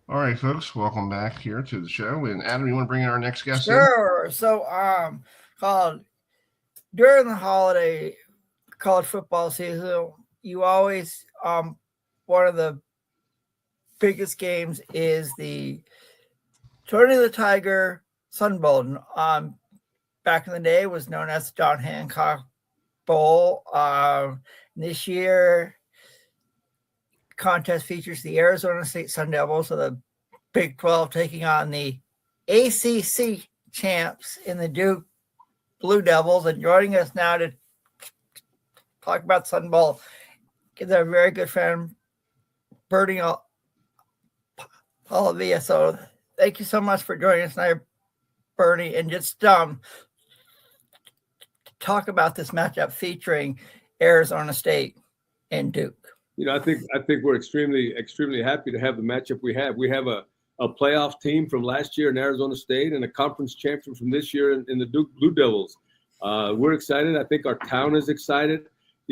All right, folks, welcome back here to the show. And Adam, you want to bring in our next guest in? Sure. So, called during the holiday college football season, you always one of the biggest games is the Tourney of the Tiger Sun Bowl. Back in the day, it was known as the John Hancock Bowl. This year, contest features the Arizona State Sun Devils of the Big 12 taking on the ACC champs in the Duke Blue Devils. And joining us now to talk about Sun Bowl is a very good friend, Bernie Olivas. So thank you so much for joining us tonight, Bernie. And just talk about this matchup featuring Arizona State and Duke. I think we're extremely happy to have the matchup we have. We have a playoff team from last year in Arizona State and a conference champion from this year in the Duke Blue Devils. We're excited. I think our town is excited.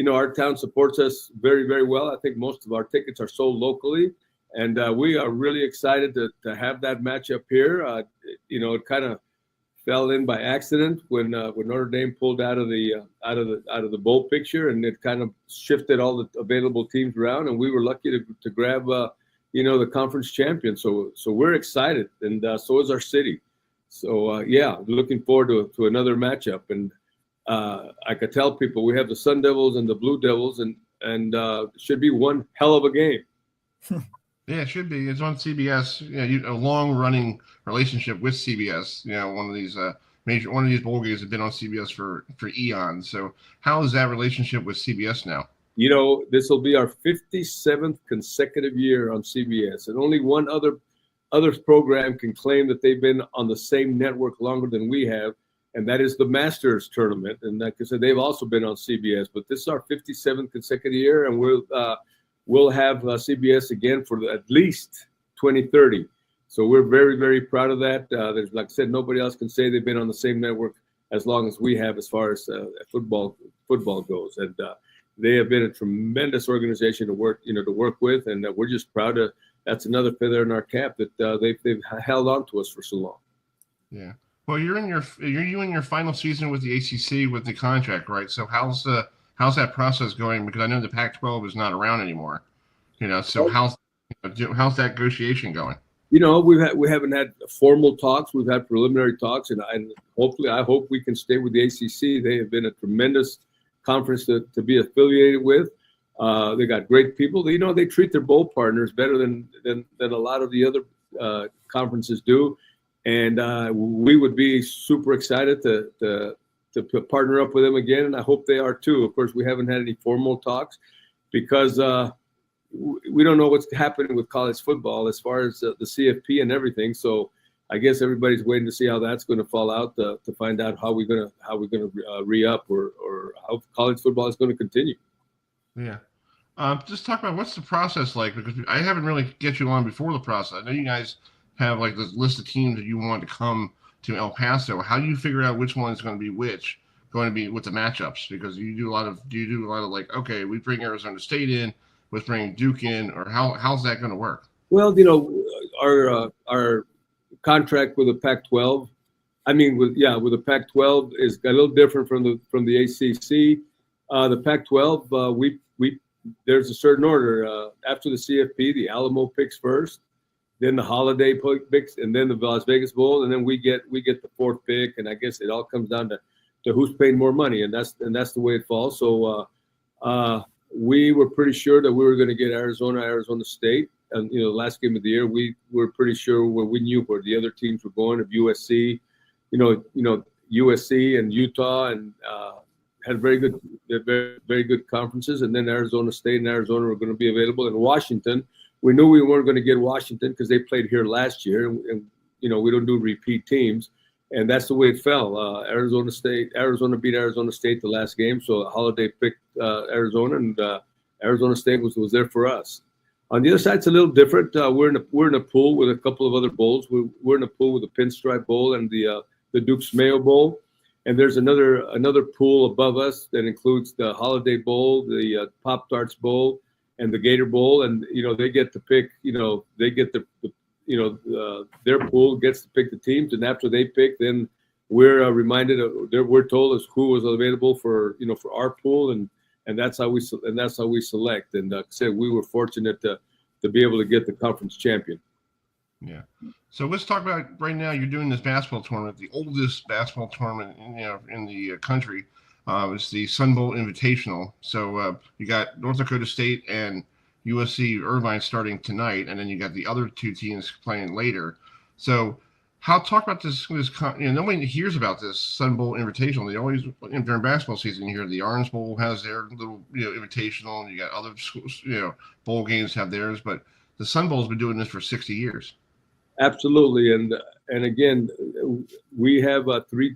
Our town supports us very, very well. I think most of our tickets are sold locally, and we are really excited to have that matchup here. It kind of fell in by accident when Notre Dame pulled out of the bowl picture, and it kind of shifted all the available teams around, and we were lucky to grab the conference champion. So we're excited, and so is our city. So looking forward to another matchup. And I could tell people we have the Sun Devils and the Blue Devils, and it should be one hell of a game. Yeah, it should be. It's on CBS. A long-running relationship with CBS. One of these bowl games have been on CBS for eons. So, how is that relationship with CBS now? This will be our 57th consecutive year on CBS, and only one other program can claim that they've been on the same network longer than we have, and that is the Masters tournament. And like I said, they've also been on CBS, but this is our 57th consecutive year, and we'll have CBS again for at least 2030. So we're very, very proud of that. There's, like I said, nobody else can say they've been on the same network as long as we have, as far as football goes. And they have been a tremendous organization to work with, and we're just proud of. That's another feather in our cap that they've held on to us for so long. Yeah. Well, you're in your final season with the ACC with the contract, right? So how's that process going? Because I know the Pac-12 is not around anymore. So how's that negotiation going? We haven't had formal talks. We've had preliminary talks, and I hope we can stay with the ACC. They have been a tremendous conference to be affiliated with. They got great people. They treat their bowl partners better than a lot of the other conferences do, and we would be super excited to partner up with them again, and I hope they are too. Of course, we haven't had any formal talks because we don't know what's happening with college football as far as the CFP and everything. So I guess everybody's waiting to see how that's going to fall out to find out how we're going to re-up or how college football is going to continue. Yeah. Just talk about what's the process like, because I haven't really get you on before the process. I know you guys have like this list of teams that you want to come to El Paso. How do you figure out which one is going to be with the matchups? Because do you do a lot of like, okay, we bring Arizona State in, let's bring Duke in, or how's that going to work? Well, our contract with the Pac-12, with the Pac-12 is a little different from the ACC. The Pac-12, there's a certain order. After the CFP, the Alamo picks first, then the Holiday picks, and then the Las Vegas Bowl, and then we get the fourth pick. And I guess it all comes down to who's paying more money, and that's the way it falls. So we were pretty sure that we were going to get Arizona State, and the last game of the year we were pretty sure we knew where the other teams were going, of USC, USC and Utah, and had very good conferences, and then Arizona State and Arizona were going to be available. In Washington, we knew we weren't going to get Washington because they played here last year, and we don't do repeat teams, and that's the way it fell. Arizona beat Arizona State the last game, so Holiday picked Arizona, and Arizona State was there for us. On the other side, it's a little different. We're in a pool with a couple of other bowls. We're in a pool with the Pinstripe Bowl and the Duke's Mayo Bowl. And there's another pool above us that includes the Holiday Bowl, the Pop-Tarts Bowl, and the Gator Bowl. And they get to pick. They get the their pool gets to pick the teams, and after they pick, then we're reminded we're told as who was available for our pool, and that's how we select. And like I said, we were fortunate to be able to get the conference champion. Yeah. So let's talk about right now. You're doing this basketball tournament, the oldest basketball tournament in the country. It's the Sun Bowl Invitational. So you got North Dakota State and USC Irvine starting tonight, and then you got the other two teams playing later. So talk about this nobody hears about this Sun Bowl Invitational. They always, during basketball season, you hear the Orange Bowl has their little invitational, and you got other schools, bowl games have theirs, but the Sun Bowl's been doing this for 60 years. Absolutely, and again, we have three.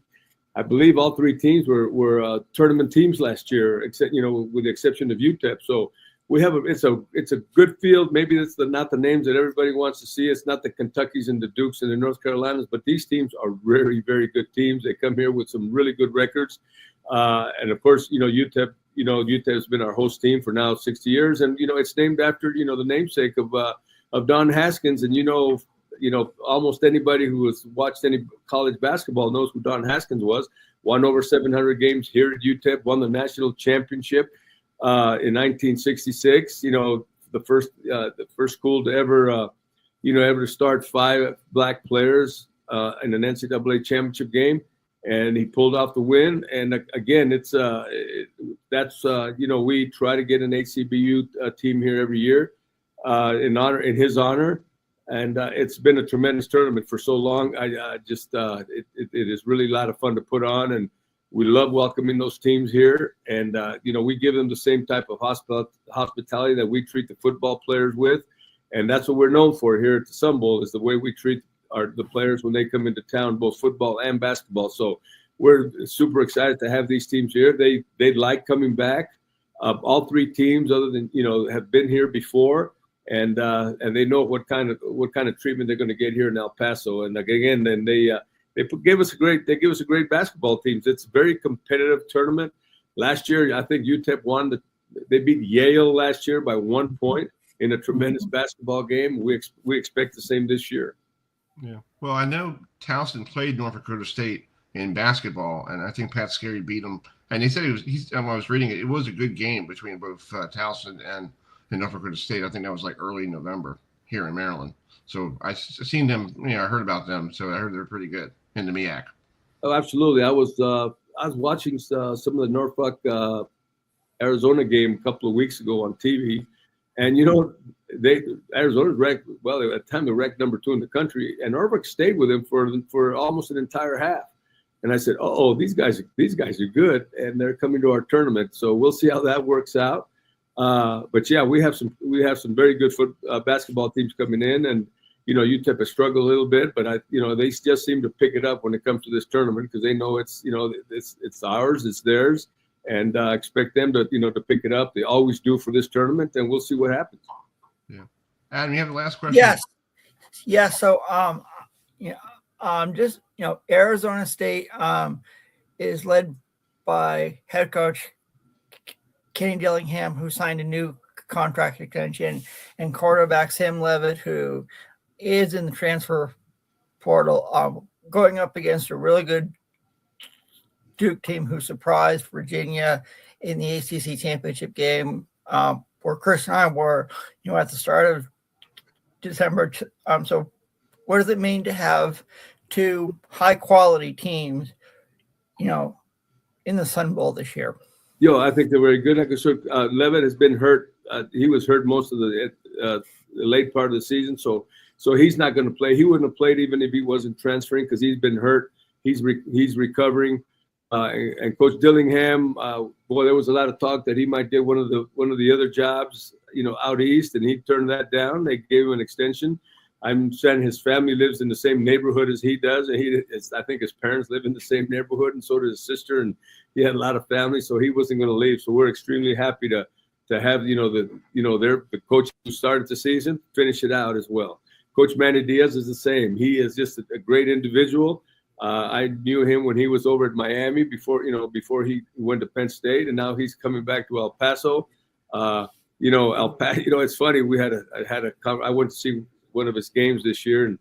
I believe all three teams were tournament teams last year, except with the exception of UTEP. So we have it's a good field. Maybe it's not the names that everybody wants to see. It's not the Kentuckys and the Dukes and the North Carolinas, but these teams are very, very good teams. They come here with some really good records, and of course, UTEP. UTEP has been our host team for now 60 years, and it's named after the namesake of Don Haskins, and almost anybody who has watched any college basketball knows who Don Haskins was. Won over 700 games here at UTEP. Won the national championship in 1966. The first school to ever to start 5 black players in an NCAA championship game, and he pulled off the win. And again, we try to get an HCBU team here every year in his honor. And it's been a tremendous tournament for so long. It is really a lot of fun to put on, and we love welcoming those teams here. And we give them the same type of hospitality that we treat the football players with, and that's what we're known for here at the Sun Bowl, is the way we treat the players when they come into town, both football and basketball. So we're super excited to have these teams here. They like coming back. All three teams, other than have been here before. And they know what kind of treatment they're going to get here in El Paso. And again, then they give us a great basketball teams. It's a very competitive tournament. Last year, I think UTEP won. They beat Yale last year by 1 point in a tremendous basketball game. We expect the same this year. Yeah. Well, I know Towson played North Dakota State in basketball, and I think Pat Scarry beat him. And they said when I was reading it, it was a good game between both Towson and North Dakota State. I think that was like early November here in Maryland. So I seen them, I heard about them. So I heard they're pretty good in the MEAC. Oh, absolutely. I was watching some of the Norfolk, Arizona game a couple of weeks ago on TV, and Arizona's ranked, well, at the time they ranked number 2 in the country, and Norfolk stayed with them for almost an entire half. And I said, oh, these guys are good, and they're coming to our tournament. So we'll see how that works out. But yeah, we have some very good basketball teams coming in, and UTEP has struggled a little bit, but they just seem to pick it up when it comes to this tournament, because they know it's ours, it's theirs, and expect them to pick it up. They always do for this tournament, and we'll see what happens. Yeah, Adam, you have the last question. Yes. So Arizona State is led by head coach Kenny Dillingham, who signed a new contract extension, and quarterback Sam Leverett, who is in the transfer portal, going up against a really good Duke team who surprised Virginia in the ACC championship game, where Chris and I were, at the start of December. So what does it mean to have 2 high-quality teams, in the Sun Bowl this year? I think they're very good. Like I said, Levitt has been hurt. He was hurt most of the late part of the season, so he's not going to play. He wouldn't have played even if he wasn't transferring, because he's been hurt. He's recovering. And Coach Dillingham, there was a lot of talk that he might get one of the other jobs, out east, and he turned that down. They gave him an extension. I'm saying his family lives in the same neighborhood as he does, and I think his parents live in the same neighborhood, and so does his sister, and he had a lot of family, so he wasn't going to leave. So we're extremely happy to have the coach who started the season finish it out as well. Coach Manny Diaz is the same. He is just a great individual. I knew him when he was over at Miami before he went to Penn State, and now he's coming back to El Paso. El Paso. It's funny. I went to see his games this year. And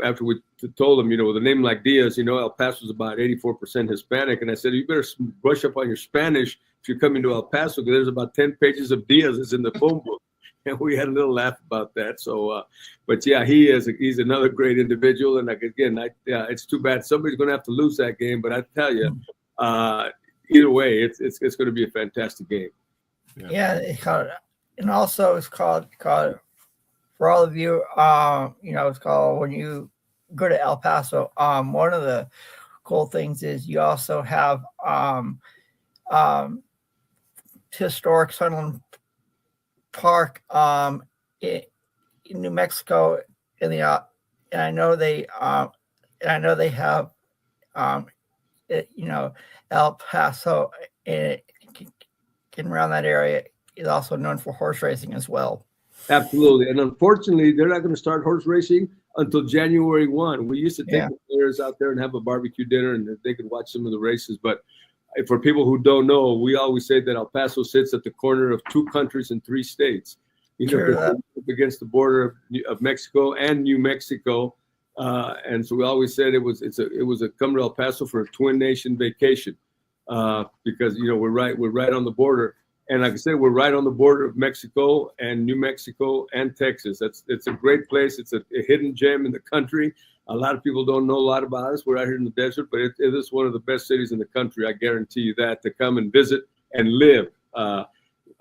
after we told him, with a name like Diaz, El Paso's about 84% Hispanic. And I said, you better brush up on your Spanish if you're coming to El Paso, because there's about 10 pages of Diaz's in the phone book. And we had a little laugh about that. So, but yeah, he's another great individual. And it's too bad somebody's going to have to lose that game. But I tell you, either way, it's going to be a fantastic game. Yeah, and also it's called for all of you. It's called when you go to El Paso. One of the cool things is you also have historic Sunland Park in New Mexico, and I know they have El Paso and around that area is also known for horse racing as well. Absolutely, and unfortunately, they're not going to start horse racing until January 1. We used to take the players out there and have a barbecue dinner, and they could watch some of the races, but for people who don't know, we always say that El Paso sits at the corner of 2 countries and 3 states. Against the border of Mexico and New Mexico, and so we always said it was a come to El Paso for a twin nation vacation, because we're right on the border, and like I said, we're right on the border of Mexico and New Mexico and Texas. It's a great place. It's a hidden gem in the country. A lot of people don't know a lot about us. We're out here in the desert, but it is one of the best cities in the country. I guarantee you that, to come and visit and live.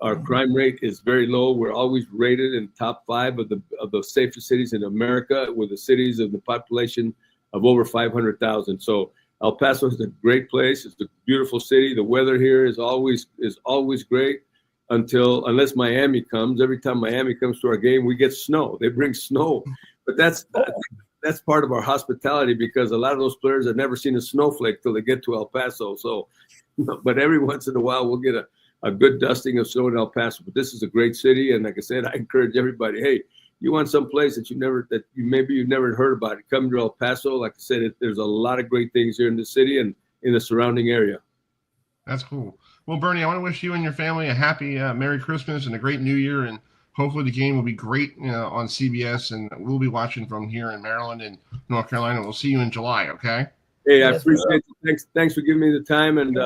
Our crime rate is very low. We're always rated in top 5 of the safest cities in America, with the cities of the population of over 500,000. So El Paso is a great place. It's a beautiful city. The weather here is always great unless Miami comes. Every time Miami comes to our game, we get snow. They bring snow, but that's part of our hospitality, because a lot of those players have never seen a snowflake till they get to El Paso. So, but every once in a while we'll get a good dusting of snow in El Paso. But this is a great city, and like I said, I encourage everybody, hey, you want some place that you've never heard about it, come to El Paso. Like I said, there's a lot of great things here in the city and in the surrounding area. That's cool. Well, Bernie, I want to wish you and your family a happy Merry Christmas and a great New Year, and hopefully the game will be great on CBS, and we'll be watching from here in Maryland and North Carolina. We'll see you in July, okay? Hey, I appreciate it. Thanks for giving me the time, and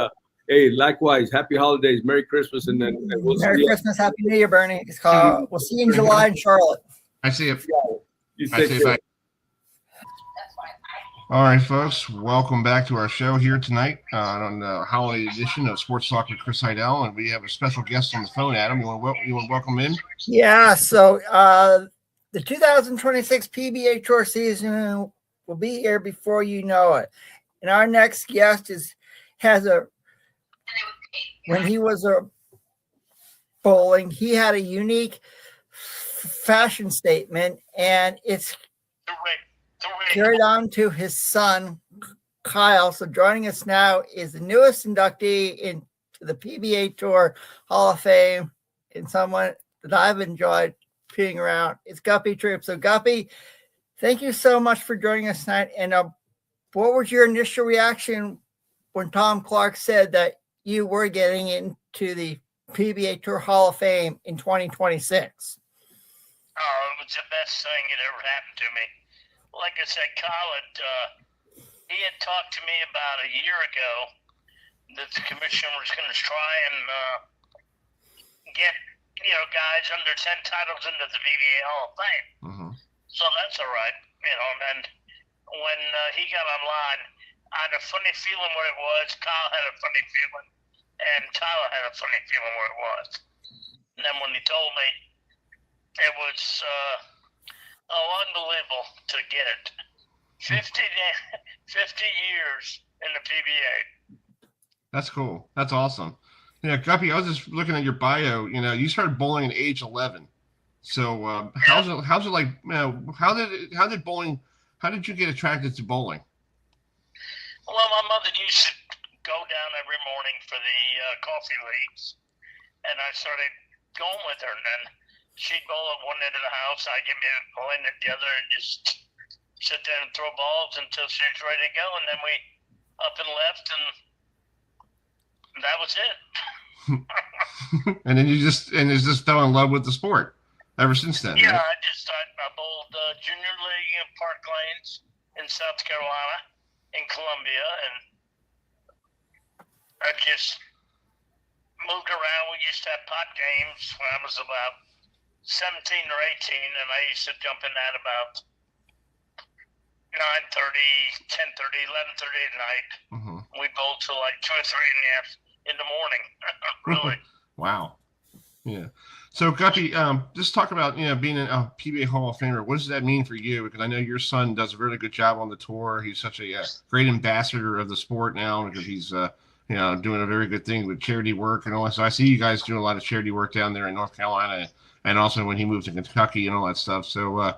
hey, likewise, happy holidays, Merry Christmas, and then we'll Merry Christmas, Happy New Year, Bernie. We'll see you in July in Charlotte. I see it. You take care. Bye. All right, folks, welcome back to our show here tonight on the holiday edition of Sports Talk with Chris Heidel, and we have a special guest on the phone. Adam, you want to welcome in? Yeah, so the 2026 PBA Tour season will be here before you know it, and our next guest when he was bowling, he had a unique fashion statement, and it's carried on to his son, Kyle. So joining us now is the newest inductee into the PBA Tour Hall of Fame, and someone that I've enjoyed being around. It's Guppy Troup. So Guppy, thank you so much for joining us tonight. And what was your initial reaction when Tom Clark said that you were getting into the PBA Tour Hall of Fame in 2026? Oh, it was the best thing that ever happened to me. Like I said, Kyle he had talked to me about a year ago that the commissioner was going to try and get guys under 10 titles into the PBA Hall of Fame. Mm-hmm. So that's all right, And when he got online, I had a funny feeling where it was. Kyle had a funny feeling, and Tyler had a funny feeling where it was. And then when he told me, it was unbelievable to get it. 50 years in the PBA. That's cool. That's awesome. Yeah, Guppy, I was just looking at your bio. You started bowling at age 11. So how's it like? How did you get attracted to bowling? Well, my mother used to go down every morning for the coffee leagues, and I started going with her. And then she'd bowl at one end of the house, I'd get me a ball in at the other, and just sit there and throw balls until she was ready to go. And then we up and left, and that was it. And then you just fell in love with the sport. ever since then. Yeah, Right? I bowled junior league in Park Lanes in South Carolina, in Columbia, and I just moved around. We used to have pot games when I was about 17 or 18, and I used to jump in that about 9:30, 10:30, 11:30 at night. Mm-hmm. We bowled till like 2 or 3 in the morning. Really. Wow. Yeah. So Guppy, just talk about being a PBA Hall of Famer. What does that mean for you? Because I know your son does a really good job on the tour. He's such a great ambassador of the sport now because he's doing a very good thing with charity work and all that. So I see you guys doing a lot of charity work down there in North Carolina, and also when he moved to Kentucky and all that stuff. So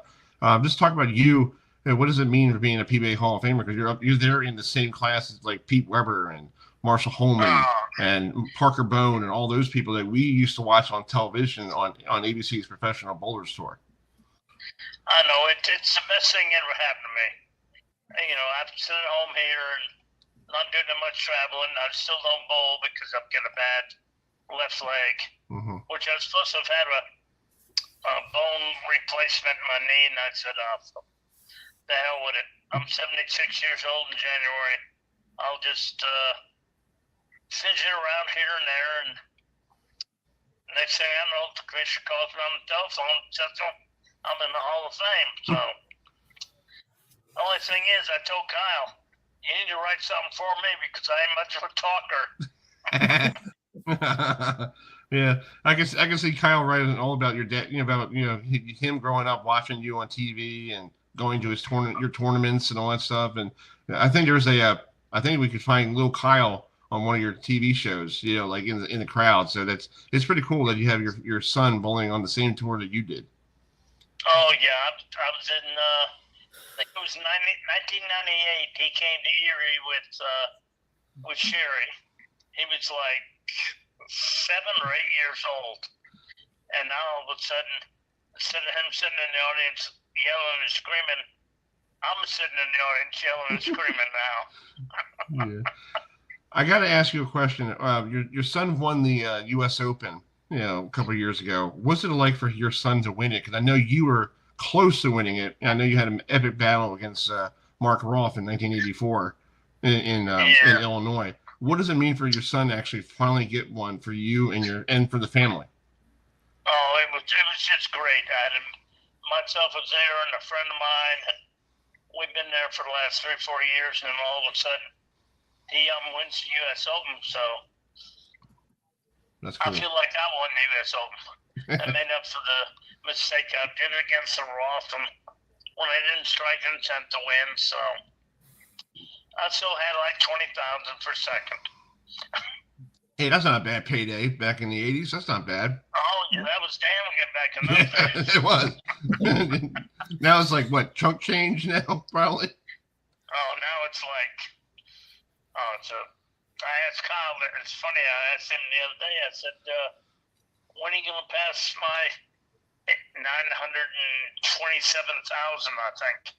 just talk about you. What does it mean for being a PBA Hall of Famer? Because you're there in the same class as like Pete Weber and Marshall Holman and Parker Bone and all those people that we used to watch on television on ABC's Professional Bowlers Tour. I know it's the best thing ever happened to me. I'm sitting at home here and not doing that much traveling. I still don't bowl because I've got a bad left leg, which I was supposed to have had a bone replacement in my knee, and I said, the hell with it. I'm 76 years old in January. I'll just fidget around here and there, and next thing I know, the commissioner calls me on the telephone and says, I'm in the Hall of Fame. So the only thing is, I told Kyle, you need to write something for me because I ain't much of a talker. Yeah, I can see Kyle writing all about your dad, about him growing up watching you on TV and going to your tournaments and all that stuff. And I think I think we could find little Kyle on one of your TV shows, like in the crowd. So it's pretty cool that you have your son bowling on the same tour that you did. Oh yeah, I was in. I think it was 1998. He came to Erie with Sherry. He was like 7 or 8 years old, and now all of a sudden, instead of him sitting in the audience yelling and screaming, I'm sitting in the audience yelling and screaming now. Yeah. I got to ask you a question. Your son won the U.S. Open, a couple of years ago. What's it like for your son to win it? Because I know you were close to winning it. I know you had an epic battle against Mark Rolfe in 1984 in Illinois. What does it mean for your son to actually finally get one for you and for the family? Oh, it was just great. Myself was there and a friend of mine, and we've been there for the last 3 or 4 years, and all of a sudden he wins the U.S. Open. So that's cool. I feel like I won the U.S. Open. I made up for the mistake I did against the Roth when I didn't strike intent to win. So I still had like 20,000 for second. Hey, that's not a bad payday back in the 80s. That's not bad. Oh, yeah, that was damn good back in those days. It was. Now it's like, what, chunk change now, probably? Oh, now it's like, I asked Kyle, it's funny, I asked him the other day, I said, when are you going to pass my 927,000, I think,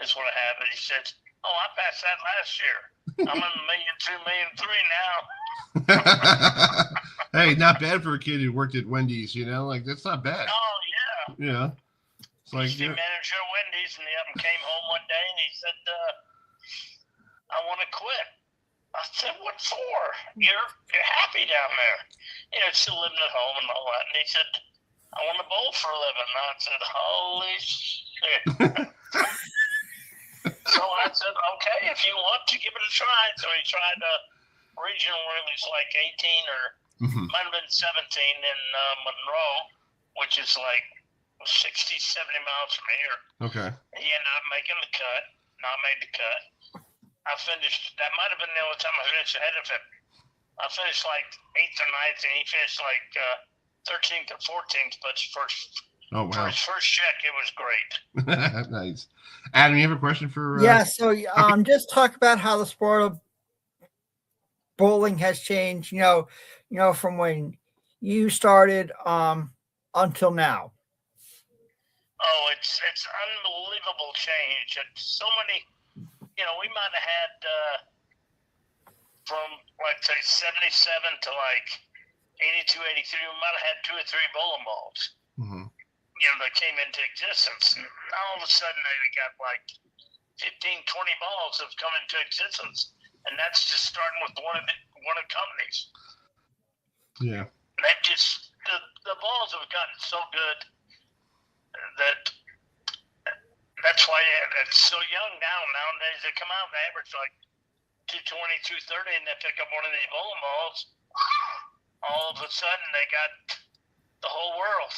is what I have. And he said, oh, I passed that last year. I'm in $1,000,000, $2 million, $3 million now. Hey, not bad for a kid who worked at Wendy's, like that's not bad. Oh, yeah. Yeah. It's like he's the manager of Wendy's, and he came home one day and he said, I want to quit. I said, what for? You're happy down there. Still living at home and all that. And he said, I want to bowl for a living. And I said, holy shit. So I said, okay, if you want to, give it a try. So he tried a regional where it was like 18 or might have been 17 in Monroe, which is like 60, 70 miles from here. Okay. He ended up making the cut, not made the cut. I finished, that might have been the only time I finished ahead of him. I finished like 8th or 9th, and he finished like 13th or 14th, but for his first check, it was great. Nice. Adam, you have a question for? So just talk about how the sport of bowling has changed, from when you started until now. Oh, it's unbelievable change. It's so many, we might have had from like say 77 to like 82, 83, we might have had 2 or 3 bowling balls. they came into existence. And all of a sudden, they got like 15, 20 balls have come into existence, and that's just starting with one of the companies. Yeah. That just the balls have gotten so good that that's why it's so young now. Nowadays, they come out and average like 220, 230, and they pick up one of these bowling balls. All of a sudden, they got the whole world.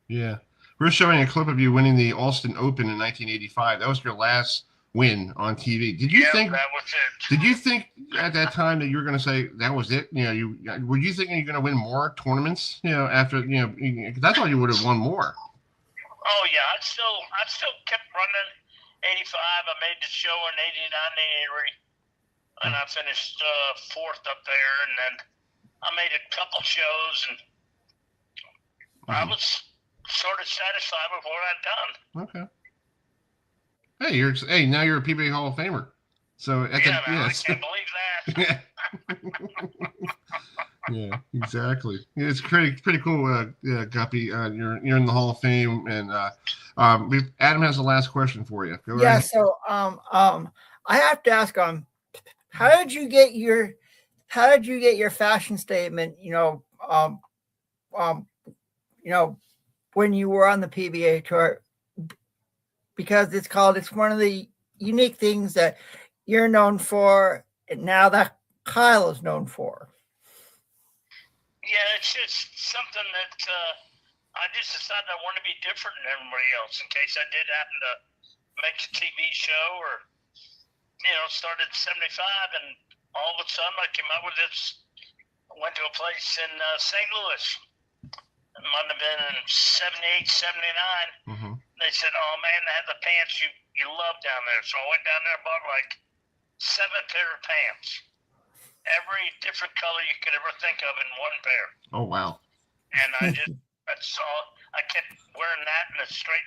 Yeah. We're showing a clip of you winning the Alston Open in 1985. That was your last win on TV. Did you think that was it? Did you think at that time that you were going to say that was it? Were you thinking you're going to win more tournaments? After because I thought you would have won more. Oh yeah, I still kept running. 85, I made the show in 89, 83, and I finished fourth up there. And then I made a couple shows, and I was sort of satisfied with what I'd done. Okay. Hey, now you're a PBA Hall of Famer. So I can't believe that. Yeah, exactly. It's pretty cool, Guppy. You're in the Hall of Fame, and Adam has the last question for you. Go ahead. So I have to ask how did you get your fashion statement? When you were on the PBA tour, because it's one of the unique things that you're known for, and now that Kyle is known for. Yeah, it's just something that I just decided I want to be different than everybody else in case I did happen to make a TV show or, started in 75, and all of a sudden I came up with this. I went to a place in St. Louis. It might have been in 78, 79. Mm-hmm. They said, oh, man, they had the pants you love down there. So I went down there and bought like 7 pair of pants. Every different color you could ever think of in one pair. Oh, wow. And that's all. I kept wearing that and a straight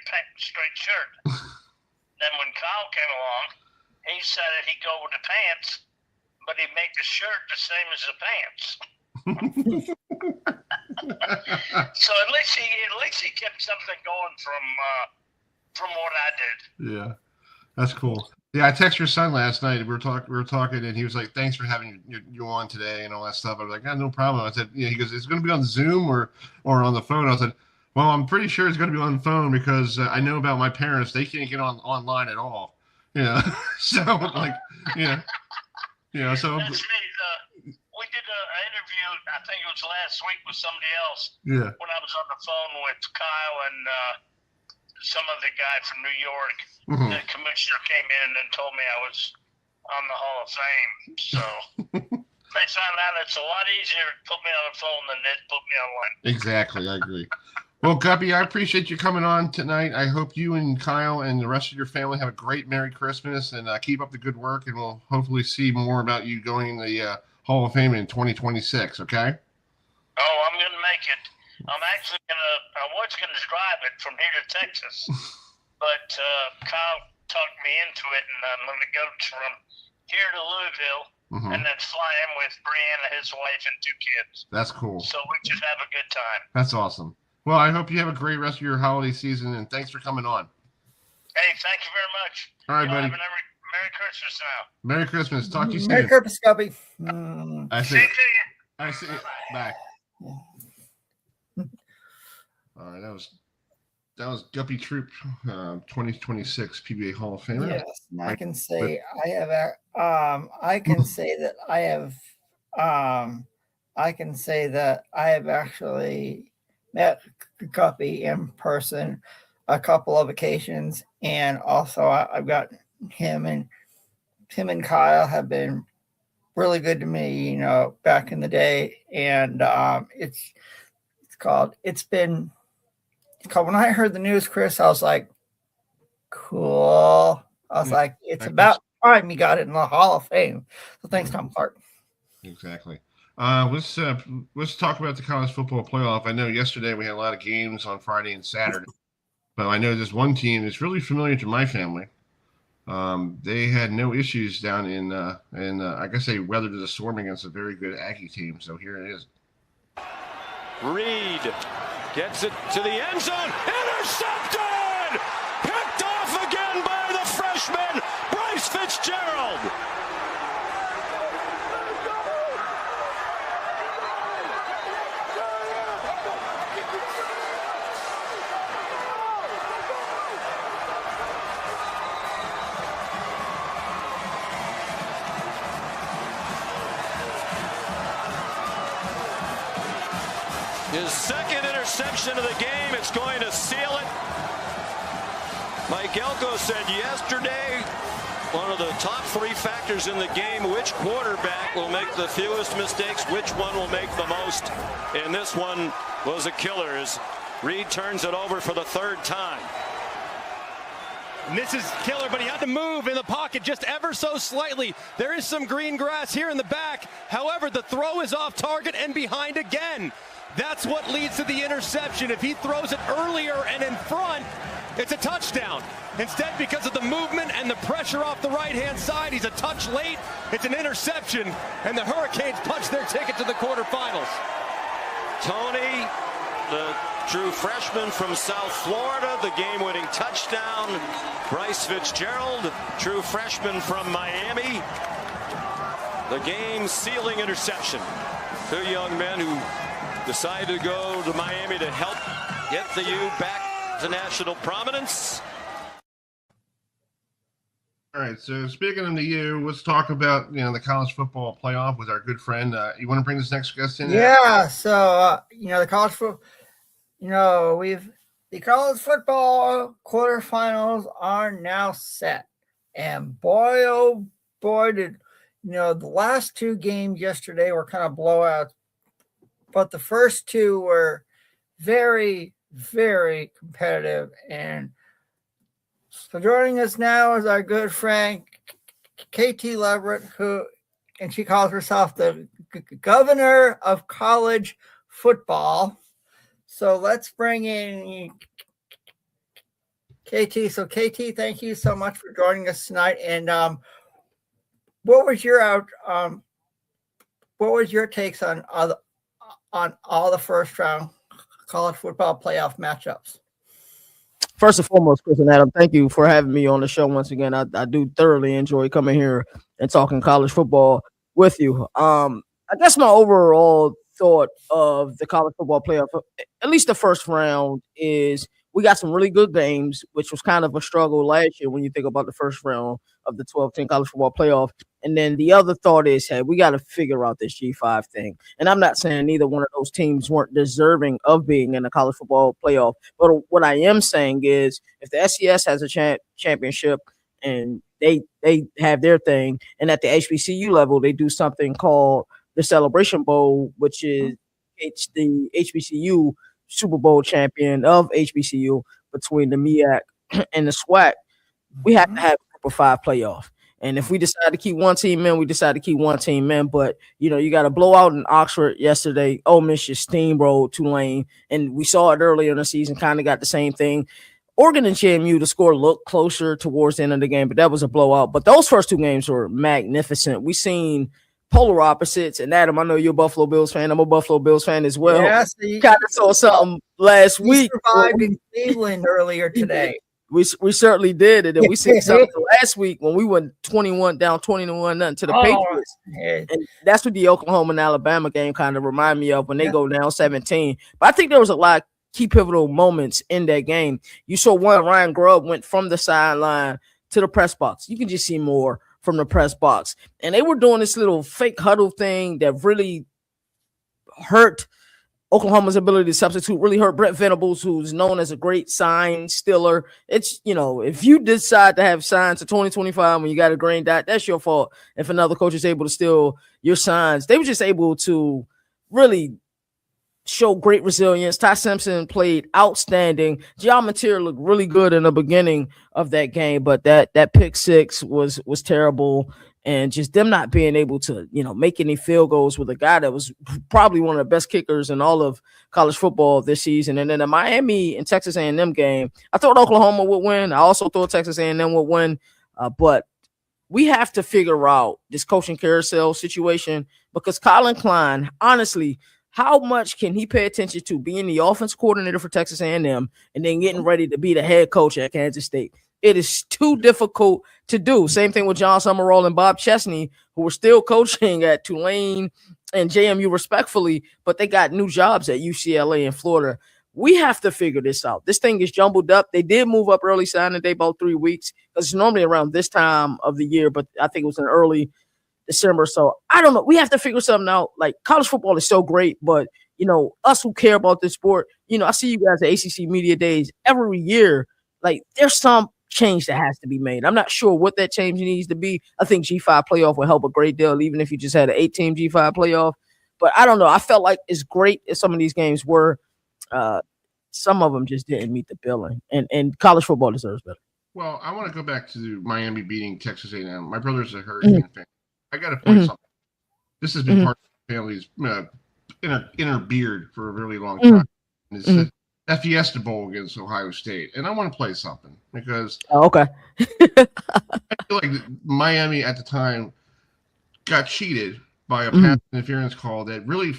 shirt. Then when Kyle came along, he decided he'd go with the pants, but he'd make the shirt the same as the pants. So at least he kept something going from what I did. Yeah, that's cool. Yeah, I texted your son last night. We were talking, and he was like, "Thanks for having you on today and all that stuff." I was like, "No problem." I said, he goes, "It's going to be on Zoom or on the phone." I said, "Well, I'm pretty sure it's going to be on the phone because I know about my parents; they can't get online at all." So like, So that's me. We did an interview. I think it was last week with somebody else. Yeah. When I was on the phone with Kyle and some other guy from New York, the commissioner came in and told me I was on the Hall of Fame. So they found out it's a lot easier to put me on the phone than it put me online. Exactly, I agree. Well, Guppy, I appreciate you coming on tonight. I hope you and Kyle and the rest of your family have a great Merry Christmas and keep up the good work. And we'll hopefully see more about you going in the Hall of Fame in 2026. Okay. Oh, I'm going to make it. I was going to drive it from here to Texas, but Kyle talked me into it, and I'm going to go from here to Louisville and then fly in with Brianna, his wife, and 2 kids. That's cool. So we just have a good time. That's awesome. Well, I hope you have a great rest of your holiday season, and thanks for coming on. Hey, thank you very much. All right, buddy. Merry Christmas now. Merry Christmas. Talk to you soon. Merry Christmas, Guppy. I see. See you. I see. Bye. All right, that was Guppy Troup, 2026 PBA Hall of Famer. Yes, I can say that I have actually met Guppy in person a couple of occasions, and also I've got him and Kyle have been really good to me, back in the day, and it's called when I heard the news, Chris, I was like, cool. I was like, it's about time you got it in the Hall of Fame. So thanks, Tom Clark. Exactly. Let's talk about the college football playoff. I know yesterday we had a lot of games on Friday and Saturday, but I know there's one team that's really familiar to my family. They had no issues down in I guess they weathered the storm against a very good Aggie team. So here it is. Reed Gets it to the end zone. Intercepted! Picked off again by the freshman, Bryce Fitzgerald. His second interception of the game. It's going to seal it. Mike Elko said yesterday, one of the top 3 factors in the game, which quarterback will make the fewest mistakes, which one will make the most. And this one was a killer as Reed turns it over for the 3rd time. And this is killer, but he had to move in the pocket just ever so slightly. There is some green grass here in the back. However, the throw is off target and behind again. That's what leads to the interception. If he throws it earlier and in front, it's a touchdown. Instead, because of the movement and the pressure off the right-hand side, he's a touch late. It's an interception, and the Hurricanes punch their ticket to the quarterfinals. Tony, the true freshman from South Florida, the game-winning touchdown. Bryce Fitzgerald, true freshman from Miami, the game-sealing interception. 2 young men who decided to go to Miami to help get the U back to national prominence. All right, so speaking of the U, let's talk about the college football playoff with our good friend. You want to bring this next guest in? Yeah, so the college football, the college football quarterfinals are now set, and boy, oh boy, did the last 2 games yesterday were kind of blowouts. But the first 2 were very, very competitive. And so joining us now is our good friend, KT Leverett, and she calls herself the governor of college football. So let's bring in KT. So KT, thank you so much for joining us tonight. And what was your takes on all the first round college football playoff matchups? First and foremost, Chris and Adam, thank you for having me on the show once again. I do thoroughly enjoy coming here and talking college football with you. I guess my overall thought of the college football playoff, at least the first round, is we got some really good games, which was kind of a struggle last year when you think about the first round of the 12-team college football playoff. And then the other thought is, hey, we got to figure out this G5 thing. And I'm not saying either one of those teams weren't deserving of being in the college football playoff. But what I am saying is if the SES has a championship and they have their thing, and at the HBCU level, they do something called the Celebration Bowl, which is the HBCU Super Bowl champion of HBCU between the MEAC and the SWAC, we have to have a group of 5 playoff. And if we decide to keep one team in, we decide to keep one team in. But, you got a blowout in Oxford yesterday. Ole Miss just steamrolled Tulane. And we saw it earlier in the season, kind of got the same thing. Oregon and JMU, the score looked closer towards the end of the game, but that was a blowout. But those first 2 games were magnificent. We seen polar opposites. And Adam, I know you're a Buffalo Bills fan. I'm a Buffalo Bills fan as well. Yeah, so you kind of saw something last week. Survived in Cleveland earlier today. We certainly did it. And we seen something last week when we went 21 down 21-0 to the Patriots. Man. And that's what the Oklahoma and Alabama game kind of remind me of when they go down 17. But I think there was a lot of key pivotal moments in that game. You saw one, Ryan Grubb went from the sideline to the press box. You can just see more from the press box. And they were doing this little fake huddle thing that really hurt Oklahoma's ability to substitute, really hurt Brent Venables, who's known as a great sign stealer. It's, if you decide to have signs to 2025 when you got a green dot, that's your fault. If another coach is able to steal your signs, they were just able to really show great resilience. Ty Simpson played outstanding. John Mateer looked really good in the beginning of that game, but that pick 6 was terrible. And just them not being able to, make any field goals with a guy that was probably one of the best kickers in all of college football this season. And then the Miami and Texas A&M game, I thought Oklahoma would win. I also thought Texas A&M would win. But we have to figure out this coaching carousel situation because Colin Klein, honestly, how much can he pay attention to being the offense coordinator for Texas A&M and then getting ready to be the head coach at Kansas State? It is too difficult to do. Same thing with John Summerall and Bob Chesney, who were still coaching at Tulane and JMU respectfully, but they got new jobs at UCLA and Florida. We have to figure this out. This thing is jumbled up. They did move up early signing day about 3 weeks because it's normally around this time of the year, but I think it was in early December. So I don't know. We have to figure something out. Like, college football is so great, but us who care about this sport, I see you guys at ACC Media Days every year. Like, there's some change that has to be made. I'm not sure what that change needs to be. I think G5 playoff will help a great deal, even if you just had an 8-team G5 playoff. But I don't know. I felt like as great as some of these games were, some of them just didn't meet the billing, and college football deserves better. Well, I want to go back to Miami beating Texas A&M. My brother's a Hurricane fan. I got to point something. This has been part of the family's inner beard for a really long time. It's that Fiesta Bowl against Ohio State, and I want to play something because okay. I feel like Miami at the time got cheated by a pass interference call that really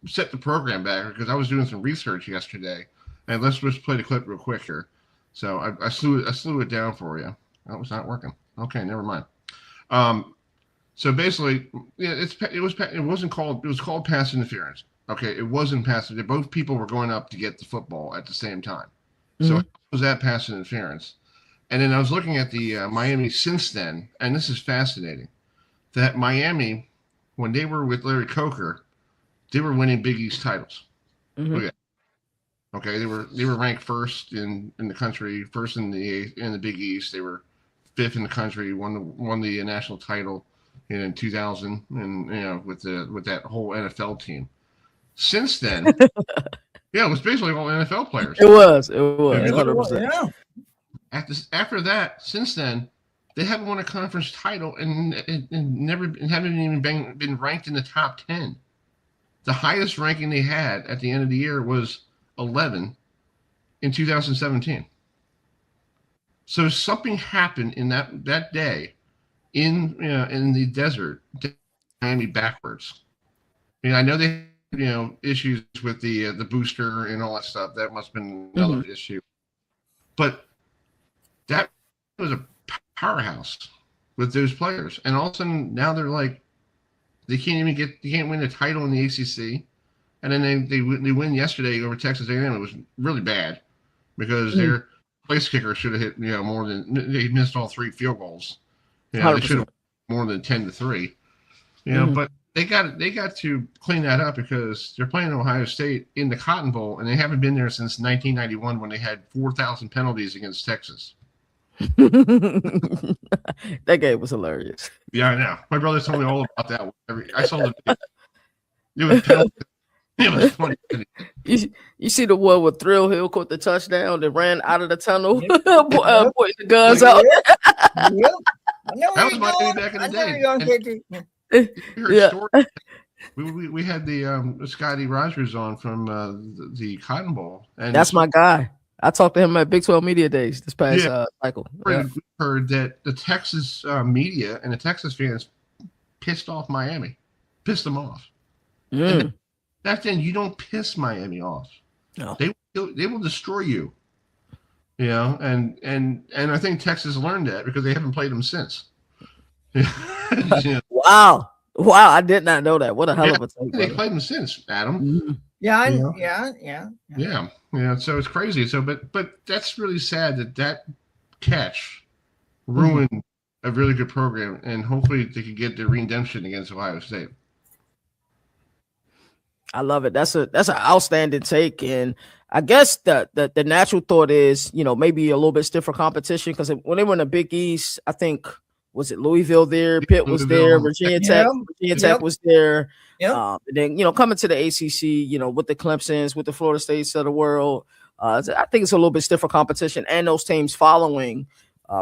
set the program back, because I was doing some research yesterday, and let's just play the clip real quick here. So I slew it down for you. That was not working. Okay, never mind. So basically, it was called pass interference. Okay, it wasn't pass interference. Both people were going up to get the football at the same time. So how was that pass interference? And then I was looking at the Miami since then, and this is fascinating. That Miami, when they were with Larry Coker, they were winning Big East titles. Okay, they were ranked first in the country, first in the Big East. They were fifth in the country, won the national title in 2000, and with that whole NFL team. Since then, it was basically all NFL players. It was 100%. After that, since then, they haven't won a conference title and haven't even been ranked in the top 10. The highest ranking they had at the end of the year was 11 in 2017. So something happened in that day in the desert, Miami backwards. I mean, I know they issues with the booster and all that stuff. That must have been another issue. But that was a powerhouse with those players, and all of a sudden now they're like, they can't win a title in the ACC, and then they win yesterday over Texas A&M. It was really bad because their place kicker should have hit more than, they missed all 3 field goals. They should have more than 10-3. But they got to clean that up because they're playing Ohio State in the Cotton Bowl, and they haven't been there since 1991 when they had 4,000 penalties against Texas. That game was hilarious. Yeah, I know. My brother told me all about that one. I saw the video. It was funny. You see the one where Thrill Hill caught the touchdown and ran out of the tunnel, pointing the guns out. That was Miami back in the day. We had the Scotty Rogers on from the Cotton Bowl, and that's my guy. I talked to him at Big 12 Media Days this past cycle. We heard that the Texas media and the Texas fans pissed off Miami, pissed them off. Back then, you don't piss Miami off. No. They will destroy you. And I think Texas learned that because they haven't played them since. Wow, I did not know that. What a hell of a take. They played them since, Adam. Yeah. So it's crazy. So, but that's really sad that catch ruined a really good program, and hopefully they could get their redemption against Ohio State. I love it. That's an outstanding take, and I guess the natural thought is maybe a little bit stiffer competition, because when they were in the Big East, I think, was it Louisville there? Pitt was there. Virginia Tech was there. And then coming to the ACC, with the Clemsons, with the Florida States of the world, I think it's a little bit stiffer competition, and those teams following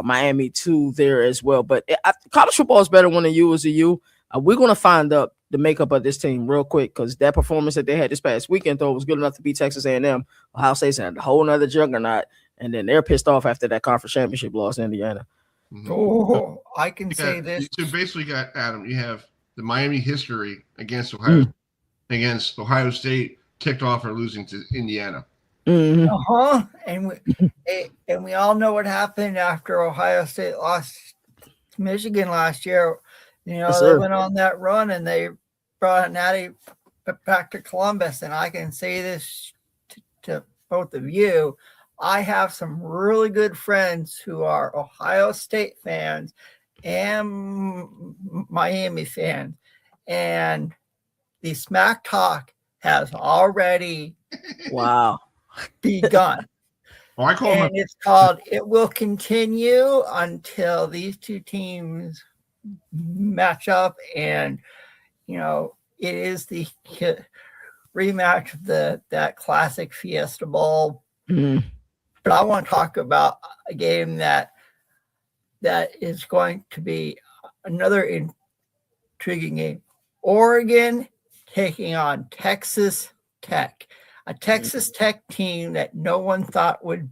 Miami too there as well. But college football is better when the U is a U. We're gonna find out the makeup of this team real quick, because that performance that they had this past weekend though was good enough to beat Texas A&M. Ohio State's a whole nother juggernaut, and then they're pissed off after that conference championship loss in Indiana. Oh, I can say this. So basically, you have the Miami history against Ohio State, against Ohio State ticked off for losing to Indiana. And we all know what happened after Ohio State lost to Michigan last year. Yes, they sir. went on that run and they brought Natty back to Columbus. And I can say this to both of you. I have some really good friends who are Ohio State fans and Miami fans. And the smack talk has already begun. Oh, I call and it's called It Will Continue Until These two teams match up. And, it is the rematch of that classic Fiesta Bowl. But I want to talk about a game that is going to be another intriguing game. Oregon taking on Texas Tech, a Texas Tech team that no one thought would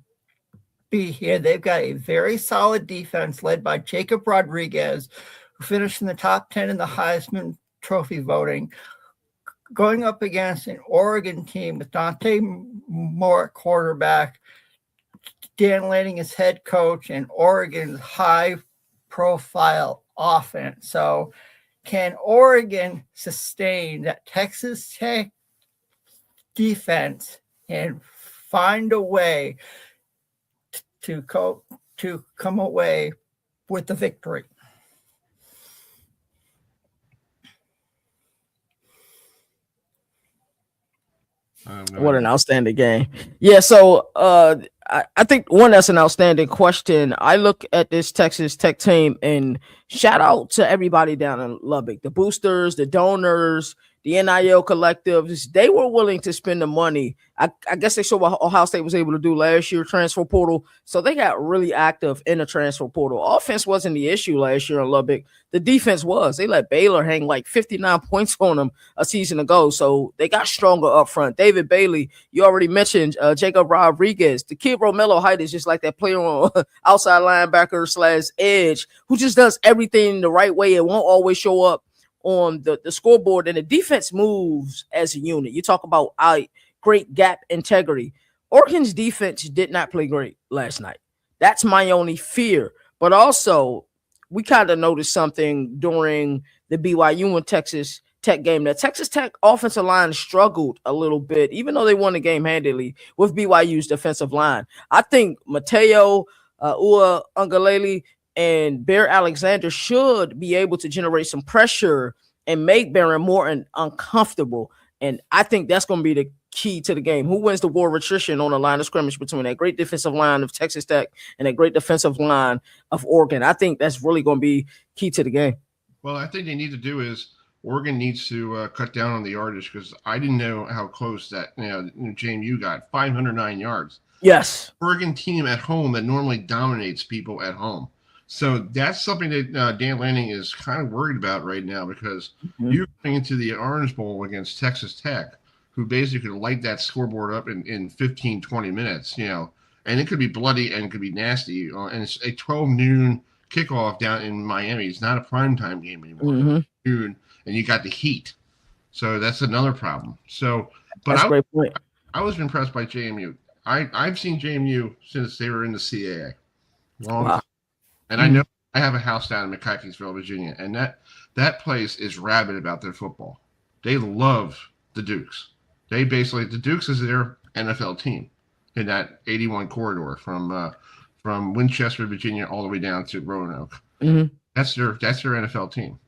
be here. They've got a very solid defense led by Jacob Rodriguez, who finished in the top 10 in the Heisman Trophy voting, going up against an Oregon team with Dante Moore at quarterback, Dan Lanning as head coach, and Oregon's high-profile offense. So can Oregon sustain that Texas Tech defense and find a way to come away with the victory? What an outstanding game. Yeah, so I think that's an outstanding question. I look at this Texas Tech team and shout out to everybody down in Lubbock, the boosters, the donors, the NIL collectives. They were willing to spend the money. I guess they saw what Ohio State was able to do last year, transfer portal. So they got really active in the transfer portal. Offense wasn't the issue last year in Lubbock. The defense was. They let Baylor hang like 59 points on them a season ago. So they got stronger up front. David Bailey, you already mentioned Jacob Rodriguez. The kid Romello Height is just like that player on outside linebacker / edge who just does everything the right way. It won't always show up on the scoreboard, and the defense moves as a unit. You talk about great gap integrity. Oregon's defense did not play great last night. That's my only fear. But also, we kind of noticed something during the BYU and Texas Tech game. That Texas Tech offensive line struggled a little bit, even though they won the game handily with BYU's defensive line. I think Mateo Uiagalelei and Bear Alexander should be able to generate some pressure and make Barron more uncomfortable. And I think that's going to be the key to the game. Who wins the war of attrition on the line of scrimmage between that great defensive line of Texas Tech and that great defensive line of Oregon? I think that's really going to be key to the game. Well, I think they need to do is Oregon needs to cut down on the yardage, because I didn't know how close that JMU got 509 yards. Yes. Oregon team at home that normally dominates people at home. So that's something that Dan Lanning is kind of worried about right now, because you're going into the Orange Bowl against Texas Tech, who basically could light that scoreboard up in 15, 20 minutes, and it could be bloody and it could be nasty. And it's a 12 noon kickoff down in Miami. It's not a primetime game anymore. Noon, and you got the heat. So that's another problem. So, but that's a great point. I was impressed by JMU. I've seen JMU since they were in the CAA. Long time. And I know I have a house down in McCarthy'sville, Virginia, and that place is rabid about their football. They love the Dukes. The Dukes is their NFL team in that 81 corridor from Winchester, Virginia, all the way down to Roanoke. That's their NFL team,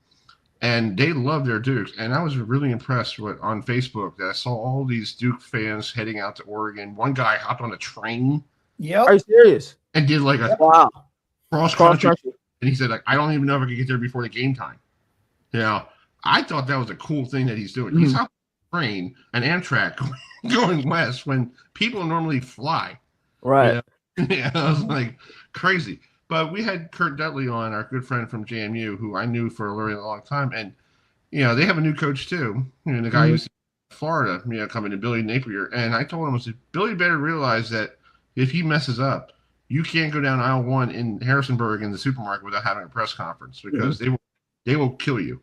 and they love their Dukes. And I was really impressed on Facebook that I saw all these Duke fans heading out to Oregon. One guy hopped on a train. Yep. Are you serious? And did like a cross country, and he said, I don't even know if I could get there before the game time. I thought that was a cool thing that he's doing. He's on a train, an Amtrak going west when people normally fly. Right. Yeah, I was like crazy. But we had Kurt Dudley on, our good friend from JMU, who I knew for a very long time, and they have a new coach too. The guy who's in Florida, coming to Billy Napier, and I told him, I said, Billy better realize that if he messes up, you can't go down aisle 1 in Harrisonburg in the supermarket without having a press conference, because they will kill you.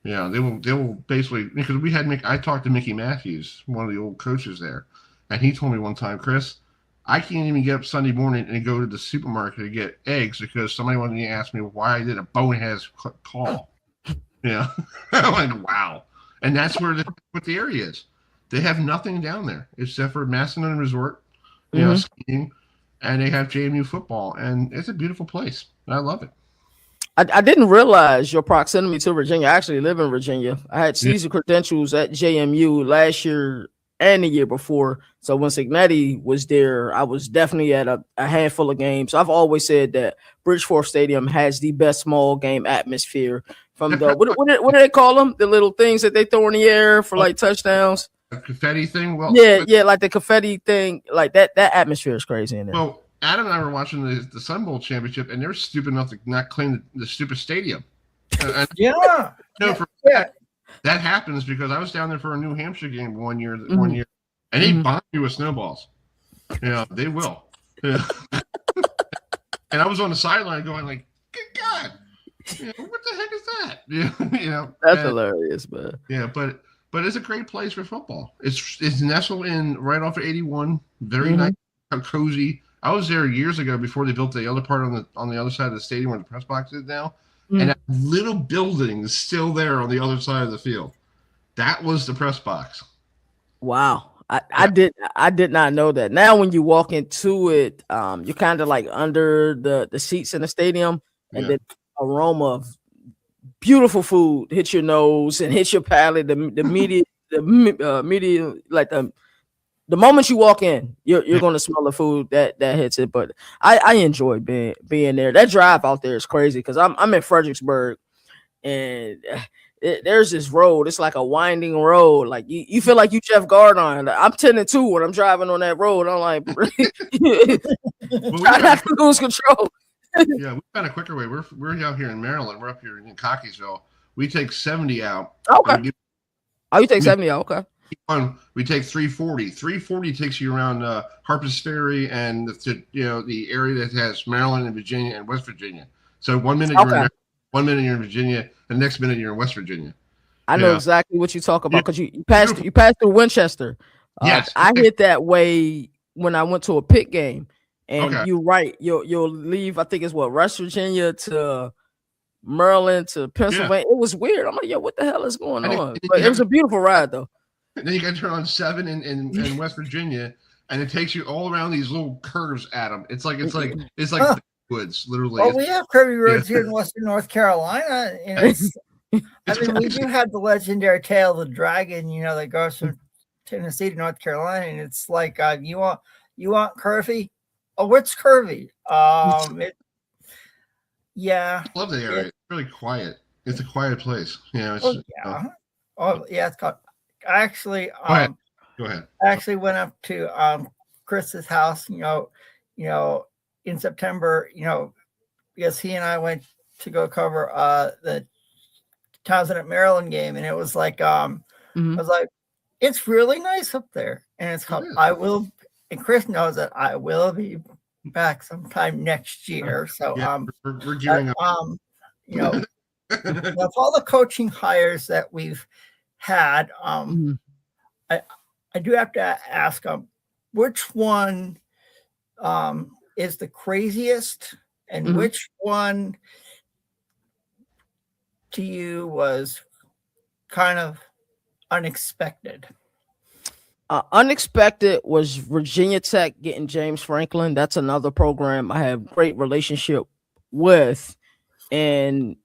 Yeah, they will basically, because I talked to Mickey Matthews, one of the old coaches there, and he told me one time, Chris, I can't even get up Sunday morning and go to the supermarket to get eggs because somebody wanted to ask me why I did a bonehead call. Yeah, I'm like, wow, and that's what the area is. They have nothing down there except for Macedon Resort, skiing, and they have JMU football, and it's a beautiful place. I love it. I didn't realize your proximity to Virginia. I actually live in Virginia. I had season credentials at JMU last year and the year before. So when Signetti was there, I was definitely at a handful of games. I've always said that Bridgeforth Stadium has the best small game atmosphere. From the what do they call them? The little things that they throw in the air for like touchdowns. A confetti thing. Well, yeah, like the confetti thing. Like that atmosphere is crazy in there. Well, Adam and I were watching the Sun Bowl championship, and they're stupid enough to not clean the stupid stadium. Yeah. That happens because I was down there for a New Hampshire game one year, and they bomb you with snowballs. Yeah, they will. Yeah. And I was on the sideline going like, "Good God, what the heck is that?" That's hilarious, man. Yeah, but it's a great place for football. It's nestled in right off of 81. Very nice, cozy. I was there years ago before they built the other part on the other side of the stadium where the press box is now. And that little building is still there on the other side of the field. That was the press box. Wow. I did not know that. Now when you walk into it, you're kind of like under the seats in the stadium, and the aroma of beautiful food hits your nose and hits your palate. The media like the moment you walk in, you're going to smell the food that hits it. But I enjoy being there. That drive out there is crazy because I'm in Fredericksburg, and there's this road. It's like a winding road. Like you feel like you Jeff Gardner. I'm 10-2 when I'm driving on that road. I'm like, I have to lose control. Yeah, we found a quicker way. We're out here in Maryland. We're up here in Cockeysville. We take 70 out. Okay. You take 70 out. Okay. We take 340. 340 takes you around Harpers Ferry and the area that has Maryland and Virginia and West Virginia. So 1 minute you're in Maryland, 1 minute you're in Virginia, and the next minute you're in West Virginia. I know exactly what you talk about because you passed through Winchester. Yes, I hit that way when I went to a Pitt game, and you're right. You'll leave. I think it's West Virginia to Maryland to Pennsylvania. It was weird. I'm like, what the hell is going on? But it was a beautiful ride though. And then you got to turn on 7 in West Virginia, and it takes you all around these little curves, Adam. It's like woods, literally. Well, we have curvy roads here in Western North Carolina. We do have the legendary tail of the dragon, that goes from Tennessee to North Carolina, and it's like you want curvy? Oh, what's curvy? I love the area. It's really quiet. It's a quiet place. It's called. Actually, go ahead. I actually went up to Chris's house, in September, because he and I went to go cover the Townsend at Maryland game, and it was like I was like, it's really nice up there, and it's called and Chris knows that I will be back sometime next year. So we're gearing up. Of all the coaching hires that we've had, I do have to ask which one is the craziest, and which one to you was kind of unexpected? Unexpected was Virginia Tech getting James Franklin. That's another program I have great relationship with, and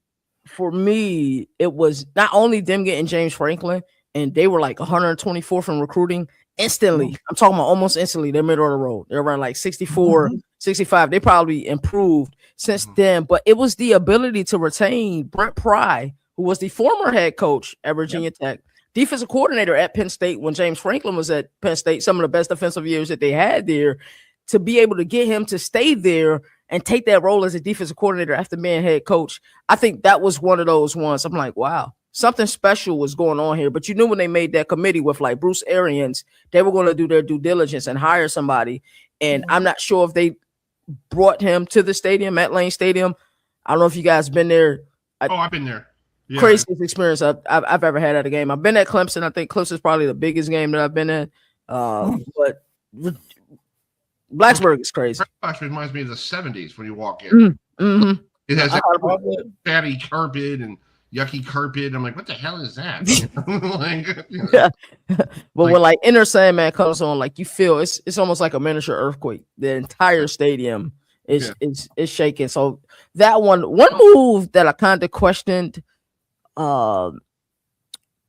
for me, it was not only them getting James Franklin, and they were like 124th in recruiting instantly. I'm talking about almost instantly. They're middle of the road. They're around like 64, 65. They probably improved since then, but it was the ability to retain Brent Pry, who was the former head coach at Virginia Tech, defensive coordinator at Penn State when James Franklin was at Penn State, some of the best defensive years that they had there, to be able to get him to stay there and take that role as a defensive coordinator after being head coach. I think that was one of those ones. I'm like, wow, something special was going on here. But you knew when they made that committee with like Bruce Arians, they were going to do their due diligence and hire somebody. And I'm not sure if they brought him to the stadium, at Lane Stadium. I don't know if you guys been there. I've been there. Yeah. Craziest experience I've ever had at a game. I've been at Clemson. I think Clemson's probably the biggest game that I've been at. But Blacksburg is crazy. Actually reminds me of the 70s when you walk in. Mm-hmm. It has fatty carpet and yucky carpet. I'm like, what the hell is that? Yeah. But when like Inner Sandman comes on, like you feel it's almost like a miniature earthquake. The entire stadium is shaking. So that one move that I kind of questioned,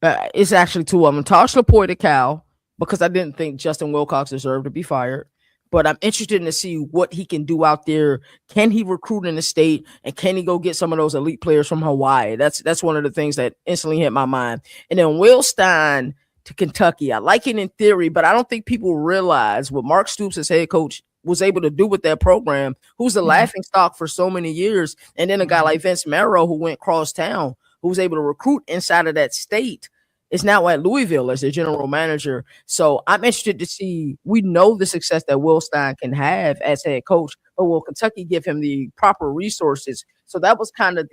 it's actually two of them. Tosh Lapointe to Cal, because I didn't think Justin Wilcox deserved to be fired. But I'm interested to see what he can do out there. Can he recruit in the state, and can he go get some of those elite players from Hawaii? That's one of the things that instantly hit my mind. And then Will Stein to Kentucky. I like it in theory, but I don't think people realize what Mark Stoops as head coach was able to do with that program, who's a laughing stock for so many years. And then a guy like Vince Marrow, who went cross town, who was able to recruit inside of that state, is now at Louisville as their general manager. So I'm interested to see, we know the success that Will Stein can have as head coach, but will Kentucky give him the proper resources? So that was kind of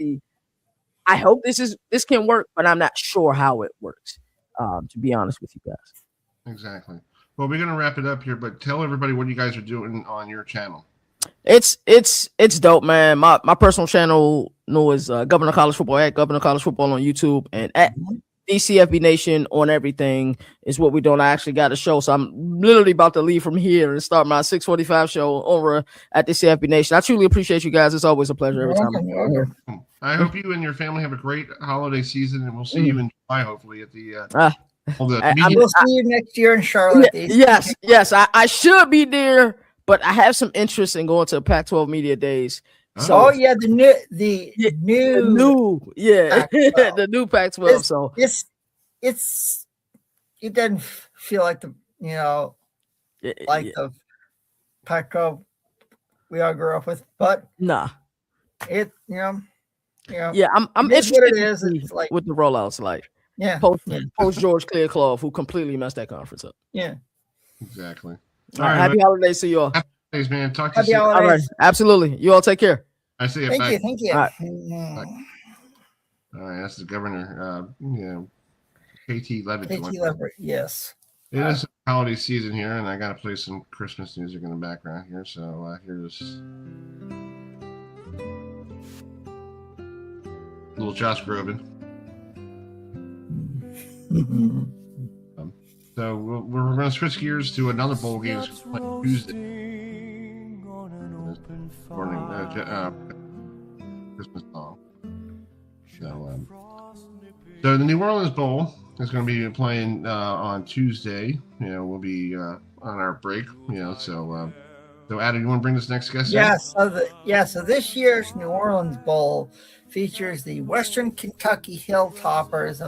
I hope this can work, but I'm not sure how it works, to be honest with you guys. Exactly. Well, we're going to wrap it up here, but tell everybody what you guys are doing on your channel. It's dope, man. My personal channel is Governor College Football, at Governor College Football on YouTube, and at DCFB Nation on everything is what we're doing. I actually got a show, so I'm literally about to leave from here and start my 6:45 show over at DCFB Nation. I truly appreciate you guys. It's always a pleasure every time I'm here. I hope you and your family have a great holiday season, and we'll see you in July, hopefully, at the we'll see you next year in Charlotte. Yes. I should be there, but I have some interest in going to Pac-12 Media Days. So, the new Pac-12. The new Pac-12. So it doesn't feel like the the Pac-12 we all grew up with, but nah, I'm interested what it is. It's like what the rollouts like. Yeah, post George Clearcloth, who completely messed that conference up. Yeah, exactly. All right, happy holidays to you all. Happy holidays, man. Talk to you soon. All right, absolutely. You all take care. I see it. Thank you. All right. All right, that's the governor. KT Leverett. KT Leverett, yes. It is holiday season here, and I got to play some Christmas music in the background here. So here's little Josh Groban. So we're going to switch gears to another bowl game Tuesday. Christmas song. So the New Orleans Bowl is going to be playing on Tuesday. We'll be on our break. So Adam, you want to bring this next guest? So this year's New Orleans Bowl features the Western Kentucky Hilltoppers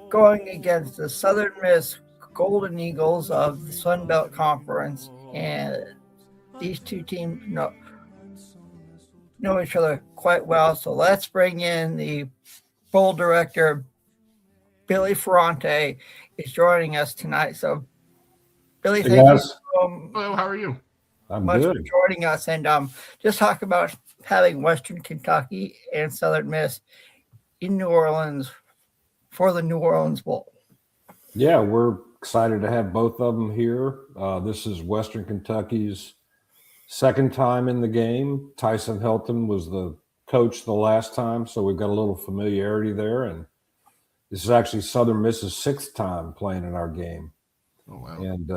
going against the Southern Miss Golden Eagles of the Sun Belt Conference, and these two teams know each other quite well. So let's bring in the bowl director, Billy Ferrante, is joining us tonight. So Billy, thank you Hello, how are you? I'm much good. For joining us, and just talk about having Western Kentucky and Southern Miss in New Orleans for the New Orleans Bowl. Yeah, we're excited to have both of them here. This is Western Kentucky's second time in the game. Tyson Helton was the coach the last time, so we've got a little familiarity there. And this is actually Southern Miss's sixth time playing in our game. Oh, wow. And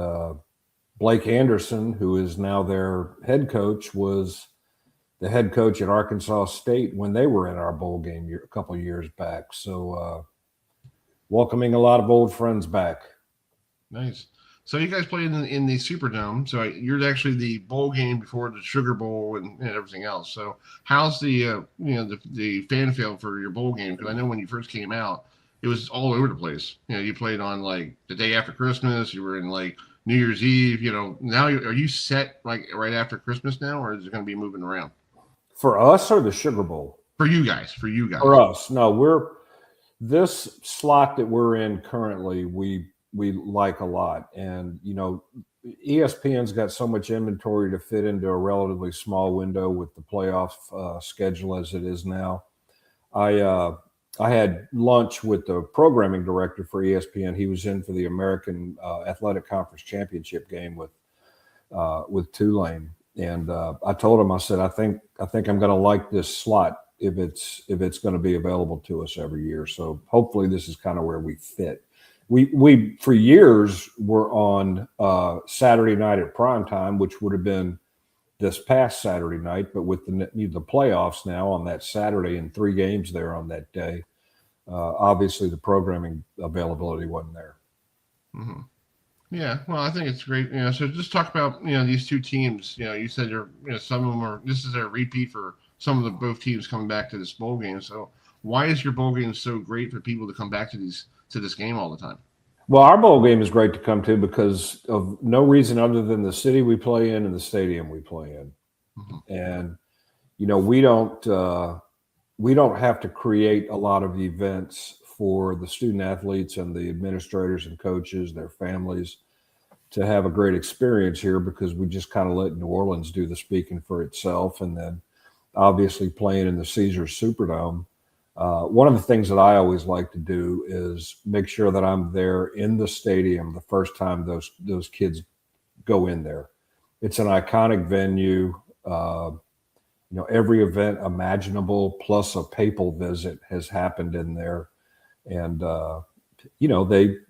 Blake Anderson, who is now their head coach, was the head coach at Arkansas State when they were in our bowl game a couple years back. So welcoming a lot of old friends back. Nice. So you guys played in the Superdome. So you're actually the bowl game before the Sugar Bowl and everything else. So how's the fanfare for your bowl game? Because I know when you first came out, it was all over the place. You played on like the day after Christmas. You were in like New Year's Eve. Now are you set like right after Christmas now, or is it going to be moving around? For us or the Sugar Bowl? For you guys. For us, no. This slot that we're in currently, we like a lot. And, ESPN's got so much inventory to fit into a relatively small window with the playoff schedule as it is now. I had lunch with the programming director for ESPN. He was in for the American Athletic Conference Championship game with Tulane, and I told him, I said, I think I'm going to like this slot if it's going to be available to us every year. So hopefully this is kind of where we fit. We for years were on Saturday night at prime time, which would have been this past Saturday night, but with the playoffs now on that Saturday and 3 games there on that day, obviously the programming availability wasn't there. Mm-hmm. Yeah, well, I think it's great. So just talk about these 2 teams. You said some of them are. This is a repeat for some of both teams coming back to this bowl game. So why is your bowl game so great for people to come back to this game all the time? Well, our bowl game is great to come to because of no reason other than the city we play in and the stadium we play in. Mm-hmm. And, we don't have to create a lot of events for the student athletes and the administrators and coaches, their families, to have a great experience here because we just kind of let New Orleans do the speaking for itself. And then obviously playing in the Caesars Superdome. One of the things that I always like to do is make sure that I'm there in the stadium the first time those kids go in there. It's an iconic venue. Every event imaginable plus a papal visit has happened in there. And,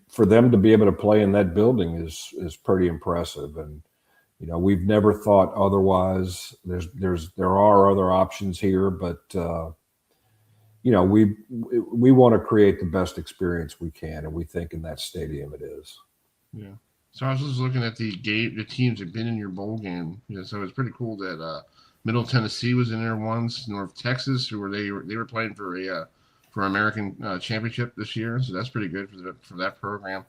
for them to be able to play in that building is pretty impressive. And, we've never thought otherwise. There are other options here, but, we want to create the best experience we can, and we think in that stadium it is. Yeah. So I was just looking at the teams that have been in your bowl game. So it's pretty cool that Middle Tennessee was in there once. North Texas, they were playing for American championship this year. So that's pretty good for that program.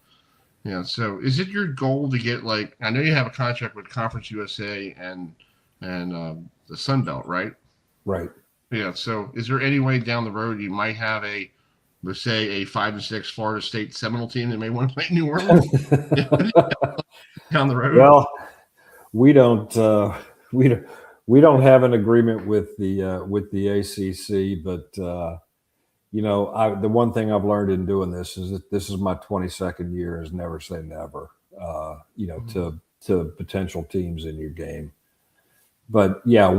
So is it your goal to get I know you have a contract with Conference USA and the Sun Belt, right? Right. Yeah. So is there any way down the road you might have let's say a 5-6 Florida State Seminole team that may want to play New Orleans down the road? Well, we don't have an agreement with the ACC, but the one thing I've learned in doing this is that this is my 22nd year is never say never. To potential teams in your game, but yeah,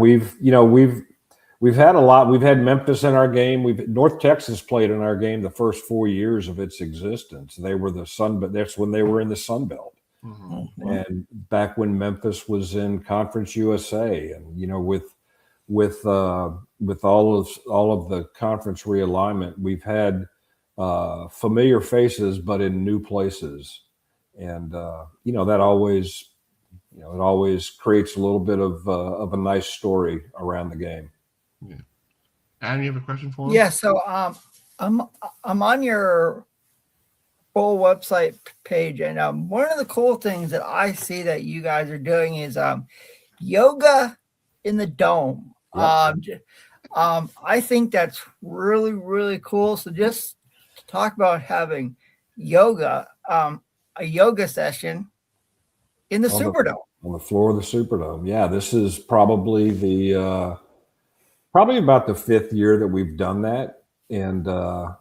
We've had a lot. We've had Memphis in our game. North Texas played in our game the first 4 years of its existence. They were the Sun, but that's when they were in the Sun Belt. Mm-hmm. And back when Memphis was in Conference USA, and with all of the conference realignment, we've had familiar faces, but in new places, and that always it always creates a little bit of a nice story around the game. Yeah. Adam, you have a question for him? Yeah, so I'm on your bowl website page, and one of the cool things that I see that you guys are doing is yoga in the dome. Yep. I think that's really, really cool. So just to talk about having yoga, a yoga session in the Superdome. On the floor of the Superdome. Yeah, this is probably probably about the 5th year that we've done that. And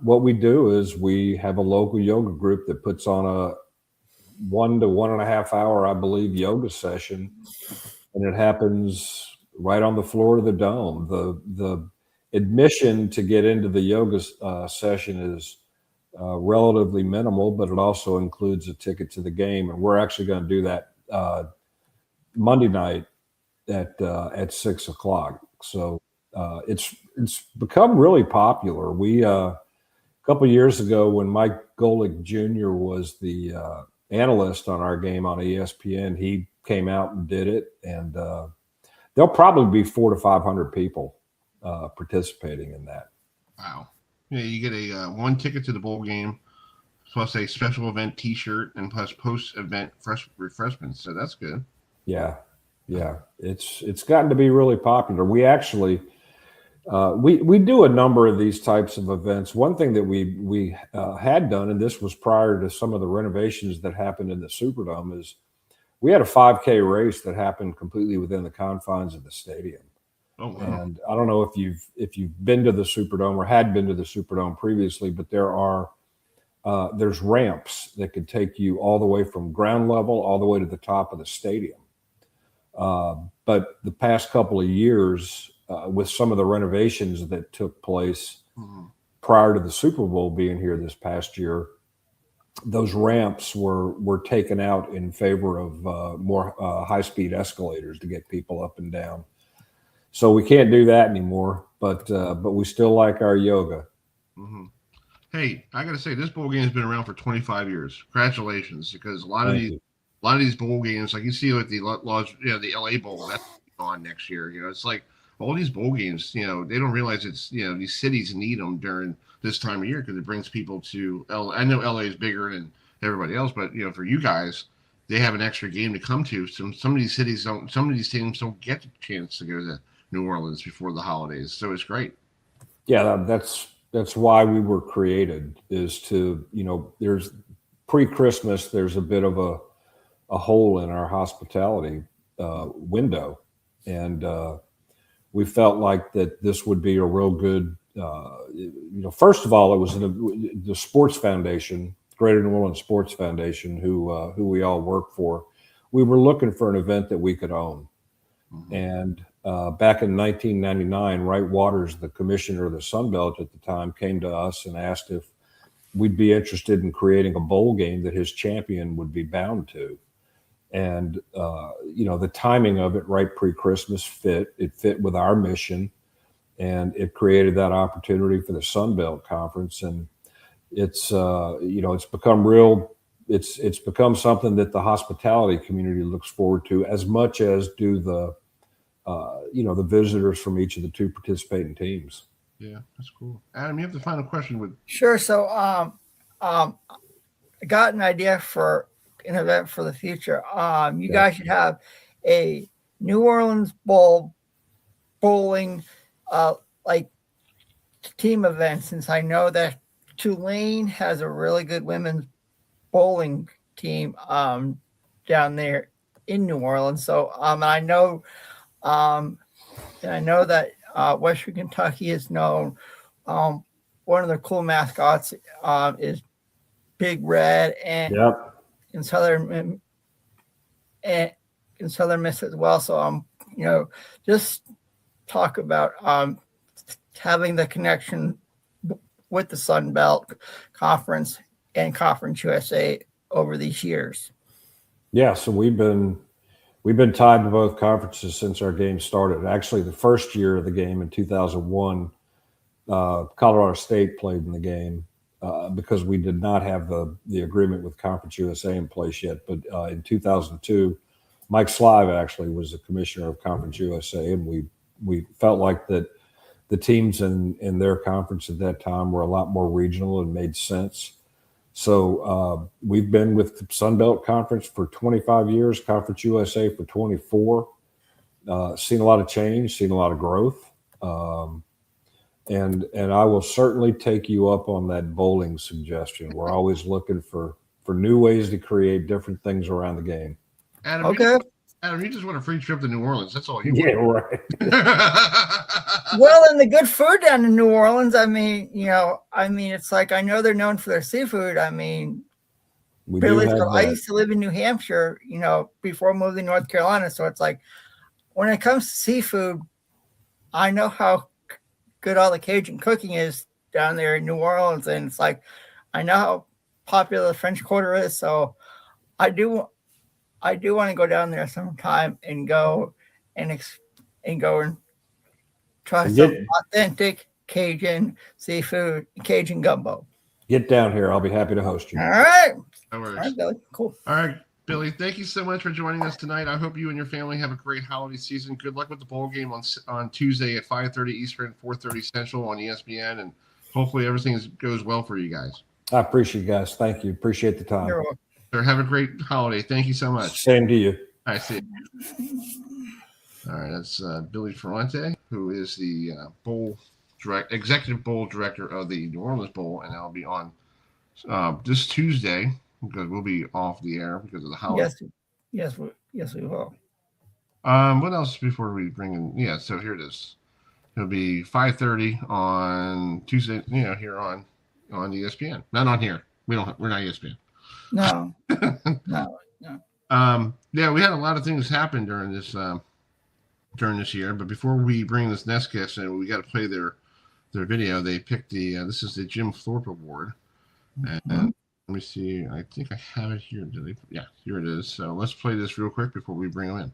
what we do is we have a local yoga group that puts on a 1 to 1.5 hour, I believe, yoga session. And it happens right on the floor of the dome. The admission to get into the yoga session is relatively minimal, but it also includes a ticket to the game. And we're actually going to do that Monday night at 6 o'clock. So it's become really popular. We a couple of years ago, when Mike Golick Jr. was the analyst on our game on ESPN, he came out and did it, and there'll probably be 400 to 500 people participating in that. Wow! Yeah, you get a 1 ticket to the bowl game, plus a special event T-shirt, and plus post-event fresh refreshments. So that's good. Yeah. It's gotten to be really popular. We actually we do a number of these types of events. One thing that we had done, and this was prior to some of the renovations that happened in the Superdome, is we had a 5K race that happened completely within the confines of the stadium. Oh, wow. And I don't know if you've been to the Superdome or had been to the Superdome previously, but there's ramps that could take you all the way from ground level all the way to the top of the stadium. But the past couple of years, with some of the renovations that took place prior to the Super Bowl being here this past year, those ramps were taken out in favor of more high-speed escalators to get people up and down. So we can't do that anymore, but we still like our yoga. Mm-hmm. Hey, I got to say, this bowl game has been around for 25 years. Congratulations, because a lot of these bowl games, like you see with the LA Bowl, that's on next year. It's like all these bowl games. They don't realize it's these cities need them during this time of year because it brings people to LA. I know LA is bigger than everybody else, but for you guys, they have an extra game to come to. So some of these cities don't. Some of these teams don't get the chance to go to New Orleans before the holidays. So it's great. Yeah, that's why we were created, is to, there's pre-Christmas, there's a bit of a hole in our hospitality window. And we felt like that this would be a real good, first of all, it was the Sports Foundation, Greater New Orleans Sports Foundation, who we all work for. We were looking for an event that we could own. Mm-hmm. And back in 1999, Wright Waters, the commissioner of the Sun Belt at the time, came to us and asked if we'd be interested in creating a bowl game that his champion would be bound to. And, the timing of it right pre-Christmas fit with our mission, and it created that opportunity for the Sun Belt Conference. And it's become something that the hospitality community looks forward to as much as do the visitors from each of the two participating teams. Yeah, that's cool. Adam, you have the final question. Sure. So, I got an idea for an event for the future. You guys should have a New Orleans bowling, like team event, since I know that Tulane has a really good women's bowling team, down there in New Orleans. So, I know that Western Kentucky is known. One of the cool mascots is Big Red, and in Southern Miss as well. So just talk about having the connection with the Sun Belt Conference and Conference USA over these years. Yeah, so we've been tied to both conferences since our game started. Actually, the first year of the game in 2001, Colorado State played in the game because we did not have the agreement with Conference USA in place yet. But in 2002, Mike Slive actually was the commissioner of Conference USA, and we felt like that the teams in their conference at that time were a lot more regional and made sense. So we've been with the Sun Belt Conference for 25 years, Conference USA for 24. Seen a lot of change, seen a lot of growth. And I will certainly take you up on that bowling suggestion. We're always looking for new ways to create different things around the game. Adam, okay. You just want a free trip to New Orleans. That's all you want. Yeah, right. Well, and the good food down in New Orleans, it's like, I know they're known for their seafood. I used to live in New Hampshire, before moving to North Carolina. So it's like, when it comes to seafood, I know how good all the Cajun cooking is down there in New Orleans. And it's like, I know how popular the French Quarter is. So I do want to go down there sometime and go and try some authentic Cajun seafood, Cajun gumbo. Get down here. I'll be happy to host you. All right. No worries. All right, Billy. Cool. All right, Billy, thank you so much for joining us tonight. I hope you and your family have a great holiday season. Good luck with the bowl game on Tuesday at 5:30 Eastern, 4:30 Central on ESPN, and hopefully everything goes well for you guys. I appreciate you guys. Thank you. Appreciate the time. Sure, have a great holiday. Thank you so much. Same to you. I see. All right, that's Billy Ferrante, who is the executive bowl director of the New Orleans Bowl, and I'll be on this Tuesday because we'll be off the air because of the holiday. Yes, we will. What else before we bring in? Yeah, so here it is. It'll be 5:30 on Tuesday. Here on ESPN. Not on here. We're not ESPN. No. No. Yeah, we had a lot of things happen during this year. But before we bring this next guest in, we got to play their video. They picked this is the Jim Thorpe Award, and let me see. I think I have it here. Yeah, here it is. So let's play this real quick before we bring them in.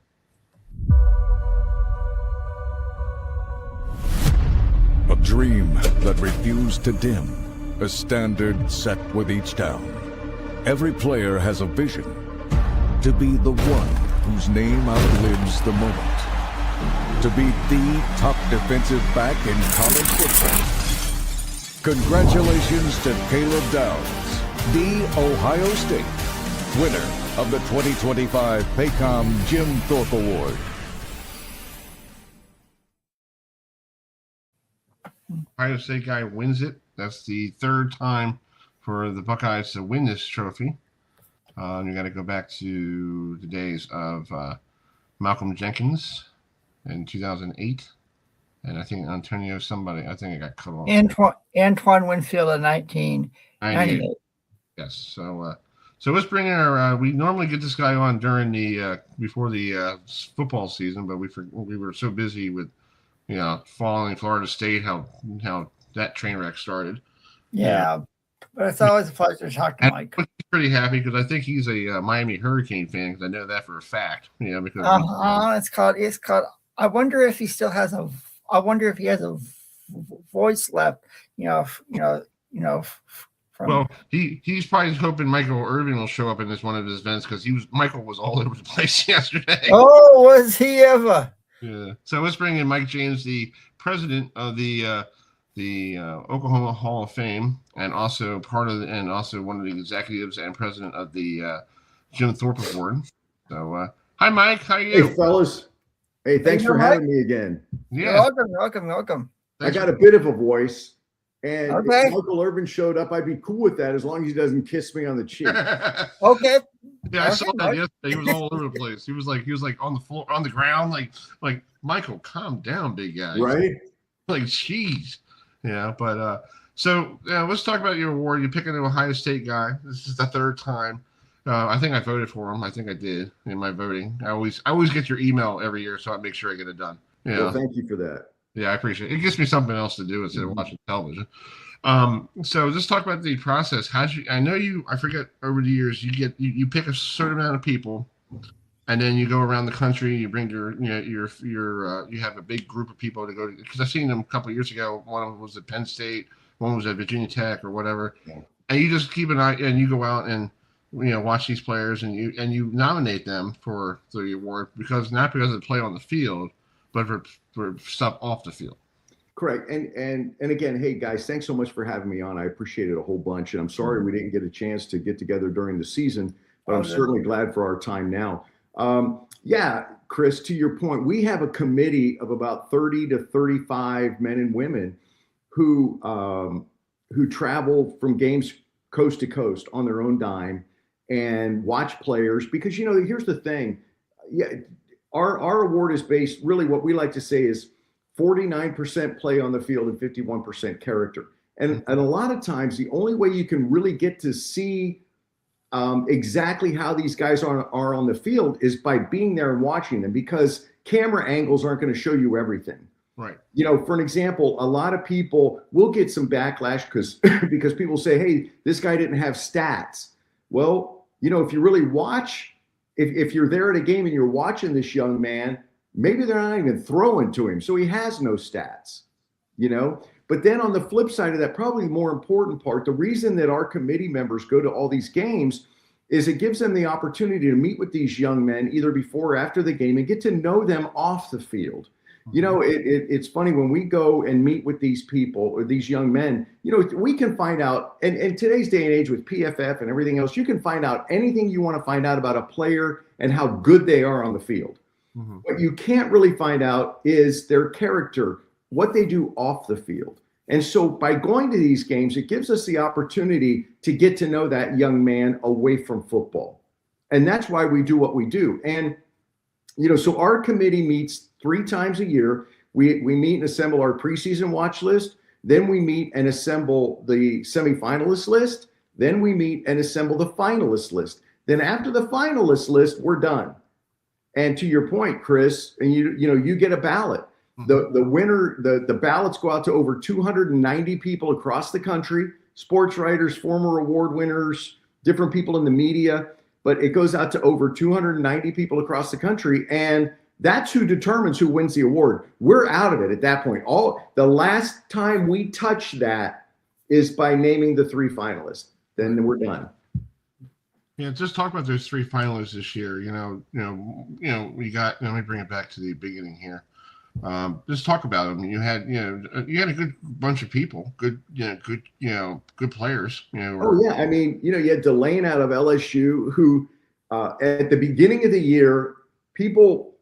A dream that refused to dim, a standard set with each down. Every player has a vision to be the one whose name outlives the moment. To be the top defensive back in college football. Congratulations to Caleb Downs, the Ohio State winner of the 2025 Paycom Jim Thorpe Award. Ohio State guy wins it. That's the third time for the Buckeyes to win this trophy. You got to go back to the days of Malcolm Jenkins in 2008, and I think Antonio somebody. I think it got cut off. Antoine Winfield in 1998. Yes. So let's bring in our. We normally get this guy on during the before the football season, but we were so busy with following Florida State, how that train wreck started. Yeah, but it's always a pleasure to talk to Mike. I'm pretty happy because I think he's a Miami Hurricane fan, because I know that for a fact. Because it's called. I wonder if he still has a. I wonder if he has a voice left. Well, he's probably hoping Michael Irvin will show up in one of his events, because Michael was all over the place yesterday. Oh, was he ever? Yeah. So let's bring in Mike James, the president of the Oklahoma Hall of Fame, and also one of the executives and president of the Jim Thorpe Award. So, hi, Mike. How are you? Hey, fellas. Hey, thanks for having me again. Yeah. Welcome. I got a bit of a voice, and if Michael Irvin showed up, I'd be cool with that as long as he doesn't kiss me on the cheek. Okay. Yeah, I saw that yesterday. He was all over the place. He was like on the floor, on the ground, like Michael, calm down, big guy. Right? Like, jeez. Yeah, but so let's talk about your award. You're picking an Ohio State guy. This is the third time. I think I voted for him. I think I did in my voting. I always get your email every year, so I make sure I get it done. Yeah. Well, thank you for that. Yeah, I appreciate it. It gives me something else to do instead of watching television. So let's talk about the process. I forget, over the years, you pick a certain amount of people, and then you go around the country. You bring you have a big group of people to go to, because I've seen them a couple of years ago. One of them was at Penn State, one was at Virginia Tech or whatever. Yeah. And you just keep an eye, and you go out and watch these players, and you nominate them for the award, not because of the play on the field, but for stuff off the field. Correct. And again, hey guys, thanks so much for having me on. I appreciate it a whole bunch. And I'm sorry we didn't get a chance to get together during the season, but I'm certainly glad for our time now. Yeah, Chris, to your point, we have a committee of about 30 to 35 men and women who travel from games coast to coast on their own dime and watch players, because here's the thing. Yeah, our award is based, really what we like to say is 49% play on the field and 51% character. And a lot of times the only way you can really get to see exactly how these guys are on the field is by being there and watching them, because camera angles aren't going to show you everything. Right. For an example, a lot of people will get some backlash because people say, hey, this guy didn't have stats. Well, if you really watch, if you're there at a game and you're watching this young man, maybe they're not even throwing to him, so he has no stats, But then on the flip side of that, probably the more important part, the reason that our committee members go to all these games is it gives them the opportunity to meet with these young men either before or after the game and get to know them off the field. It's funny when we go and meet with these people or these young men, we can find out, and in today's day and age with PFF and everything else, you can find out anything you want to find out about a player and how good they are on the field. Mm-hmm. What you can't really find out is their character, what they do off the field. And so by going to these games, it gives us the opportunity to get to know that young man away from football. And that's why we do what we do. And so our committee meets 3 times a year. We meet and assemble our preseason watch list. Then we meet and assemble the semifinalist list. Then we meet and assemble the finalist list. Then after the finalist list, we're done. And to your point, Chris, and you get a ballot. The winner, the ballots go out to over 290 people across the country, sports writers, former award winners, different people in the media, but it goes out to over 290 people across the country. And that's who determines who wins the award. We're out of it at that point. The last time we touch that is by naming the 3 finalists. Then we're done. Yeah, just talk about those 3 finalists this year. We got. Let me bring it back to the beginning here. Just talk about them. You had a good bunch of people, good players. Oh yeah, I mean, you had Delane out of LSU, who at the beginning of the year, people,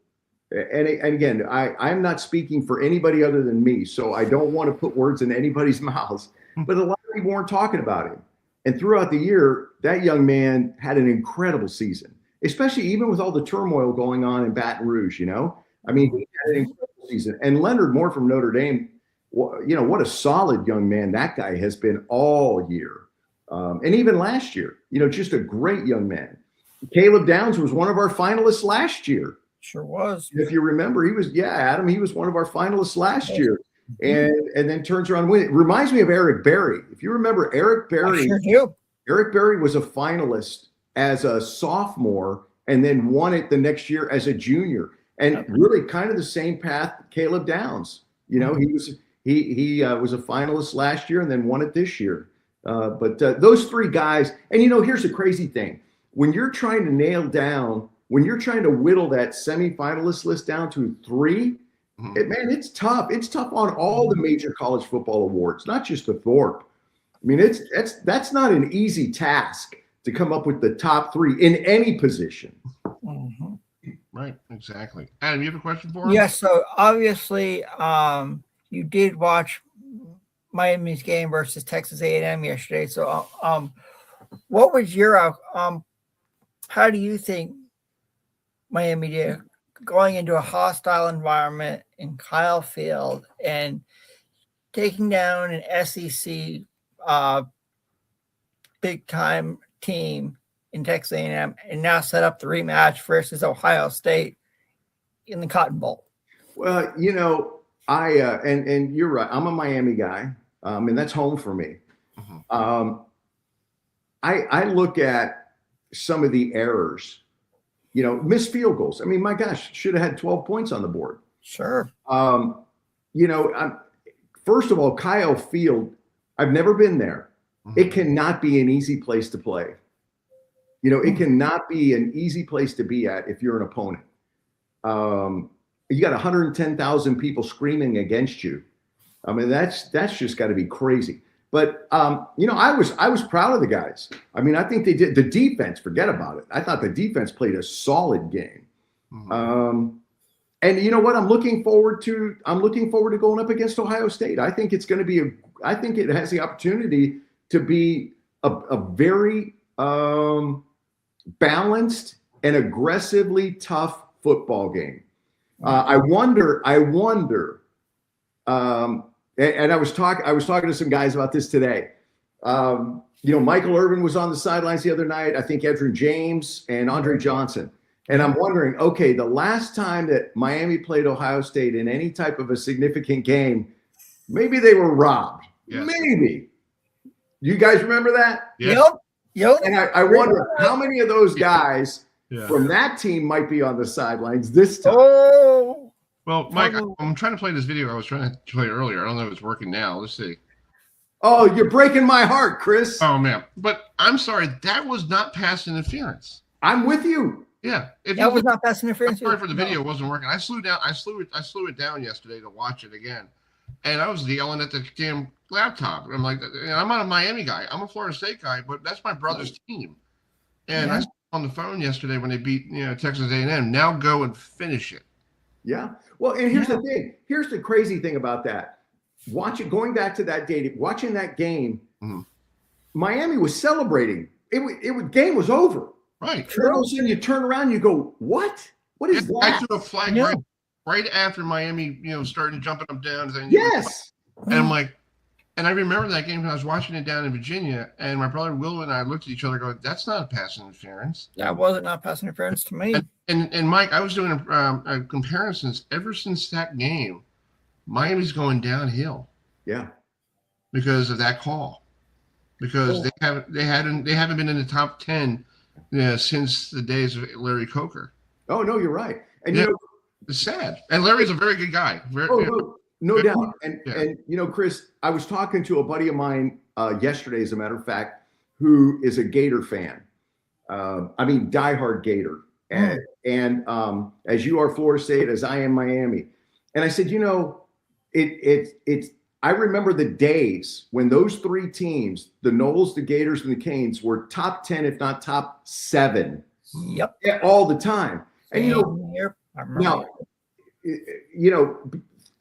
and again, I'm not speaking for anybody other than me, so I don't want to put words in anybody's mouths. But a lot of people weren't talking about him, and throughout the year, that young man had an incredible season, especially even with all the turmoil going on in Baton Rouge. I mean, he had an incredible season. And Leonard Moore from Notre Dame, what a solid young man that guy has been all year. And even last year, just a great young man. Caleb Downs was one of our finalists last year. Sure was. If you remember, he was one of our finalists last year. And then turns around and wins. It reminds me of Eric Berry. If you remember Eric Berry, I sure do. Eric Berry was a finalist as a sophomore and then won it the next year as a junior. And really kind of the same path Caleb Downs. He was a finalist last year and then won it this year. But those 3 guys, and here's the crazy thing. When you're trying to whittle that semifinalist list down to 3, man, it's tough. It's tough on all the major college football awards, not just the Thorpe. I mean, that's not an easy task to come up with the top 3 in any position. Mm-hmm. Right, exactly. Adam, you have a question for him? Yes. So obviously, you did watch Miami's game versus Texas A&M yesterday. So, what was your how do you think Miami did going into a hostile environment in Kyle Field and taking down an SEC big time team in Texas A&M and now set up the rematch versus Ohio State in the Cotton Bowl? Well, I and you're right. I'm a Miami guy, and that's home for me. I look at some of the errors, missed field goals. I mean, my gosh, should have had 12 points on the board. Sure. First of all, Kyle Field, I've never been there. It cannot be an easy place to play. It cannot be an easy place to be at if you're an opponent. You got 110,000 people screaming against you. I mean, that's just got to be crazy. But I was proud of the guys. I mean, I think they did. The defense, forget about it. I thought the defense played a solid game. And you know what? I'm looking forward to going up against Ohio State. I think it's going to be I think it has the opportunity to be a very balanced and aggressively tough football game. I wonder. And I was talking to some guys about this today. Michael Irvin was on the sidelines the other night. I think Edgerrin James and Andre Johnson. And I'm wondering, okay, the last time that Miami played Ohio State in any type of a significant game, maybe they were robbed. Yes. Maybe. You guys remember that? Yep. And I wonder how many of those guys from that team might be on the sidelines this time. Oh. Well, Mike, I'm trying to play this video I was trying to play earlier. I don't know if it's working now. Let's see. Oh, you're breaking my heart, Chris. Oh, man. But I'm sorry. That was not pass interference. I'm with you. Yeah. That was not pass interference. I'm sorry for the video. It wasn't working. I slew it down yesterday to watch it again. And I was yelling at the damn laptop. I'm like, I'm not a Miami guy. I'm a Florida State guy, but that's my brother's team. And I saw on the phone yesterday when they beat Texas A&M. Now go and finish it. Yeah. Well, and here's the thing. Here's the crazy thing about that. Going back to that day, watching that game, Miami was celebrating. Game was over. Right. All of a sudden you turn around, you go, what? What is I that? threw a flag right after Miami, started jumping up down. Saying, Yes. And I'm like, and I remember that game when I was watching it down in Virginia, and my brother Will and I looked at each other going, that's not a pass interference. That wasn't not pass interference to me. And Mike, I was doing a comparisons ever since that game. Miami's going downhill. Yeah. Because of that call. Because they haven't been in the top 10 since the days of Larry Coker. Oh no, you're right. And it's sad. And Larry's a very good guy. No doubt. And Chris, I was talking to a buddy of mine yesterday, as a matter of fact, who is a Gator fan. Diehard Gator. And as you are Florida State, as I am Miami. And I said, I remember the days when those three teams, the Noles, the Gators, and the Canes, were top 10, if not top 7. Yep. All the time. And now,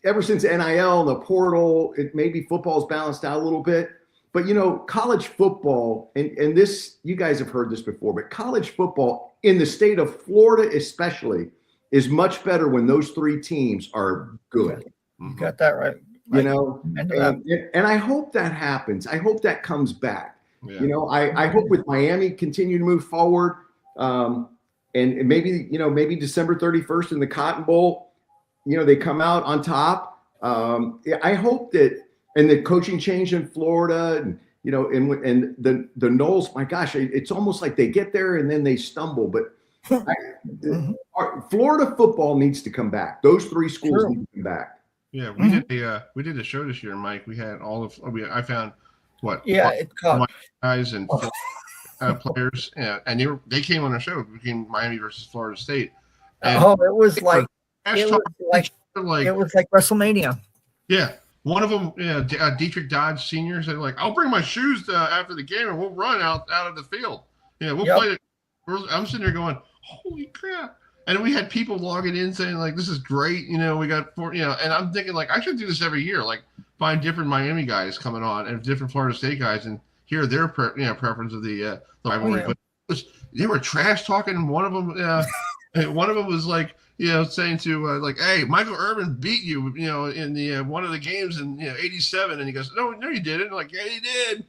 ever since NIL and the portal, maybe football's balanced out a little bit. But college football, and this, you guys have heard this before, but college football in the state of Florida especially is much better when those three teams are good. You got that right. And I hope that happens. I hope that comes back. Yeah. I hope with Miami continue to move forward. And maybe December 31st in the Cotton Bowl, they come out on top. I hope that, and the coaching change in Florida, and the Noles, my gosh, it's almost like they get there and then they stumble. But Florida football needs to come back. Those three schools need to come back. Yeah, we did a show this year, Mike. We had I found it's called guys and players, and they came on our show between Miami versus Florida State. And it was like WrestleMania. Yeah, one of them, Dietrich Dodge Sr. said, like, I'll bring my shoes after the game and we'll run out of the field. We'll play it. I'm sitting there going, holy crap. And we had people logging in saying, like, this is great. We got 4, and I'm thinking, like, I should do this every year, like find different Miami guys coming on and different Florida State guys and hear their preference of the rivalry. But they were trash talking. One of them was like, saying to hey, Michael Irvin beat you, in the one of the games in 87, and he goes, no, you didn't. Like, yeah, he did.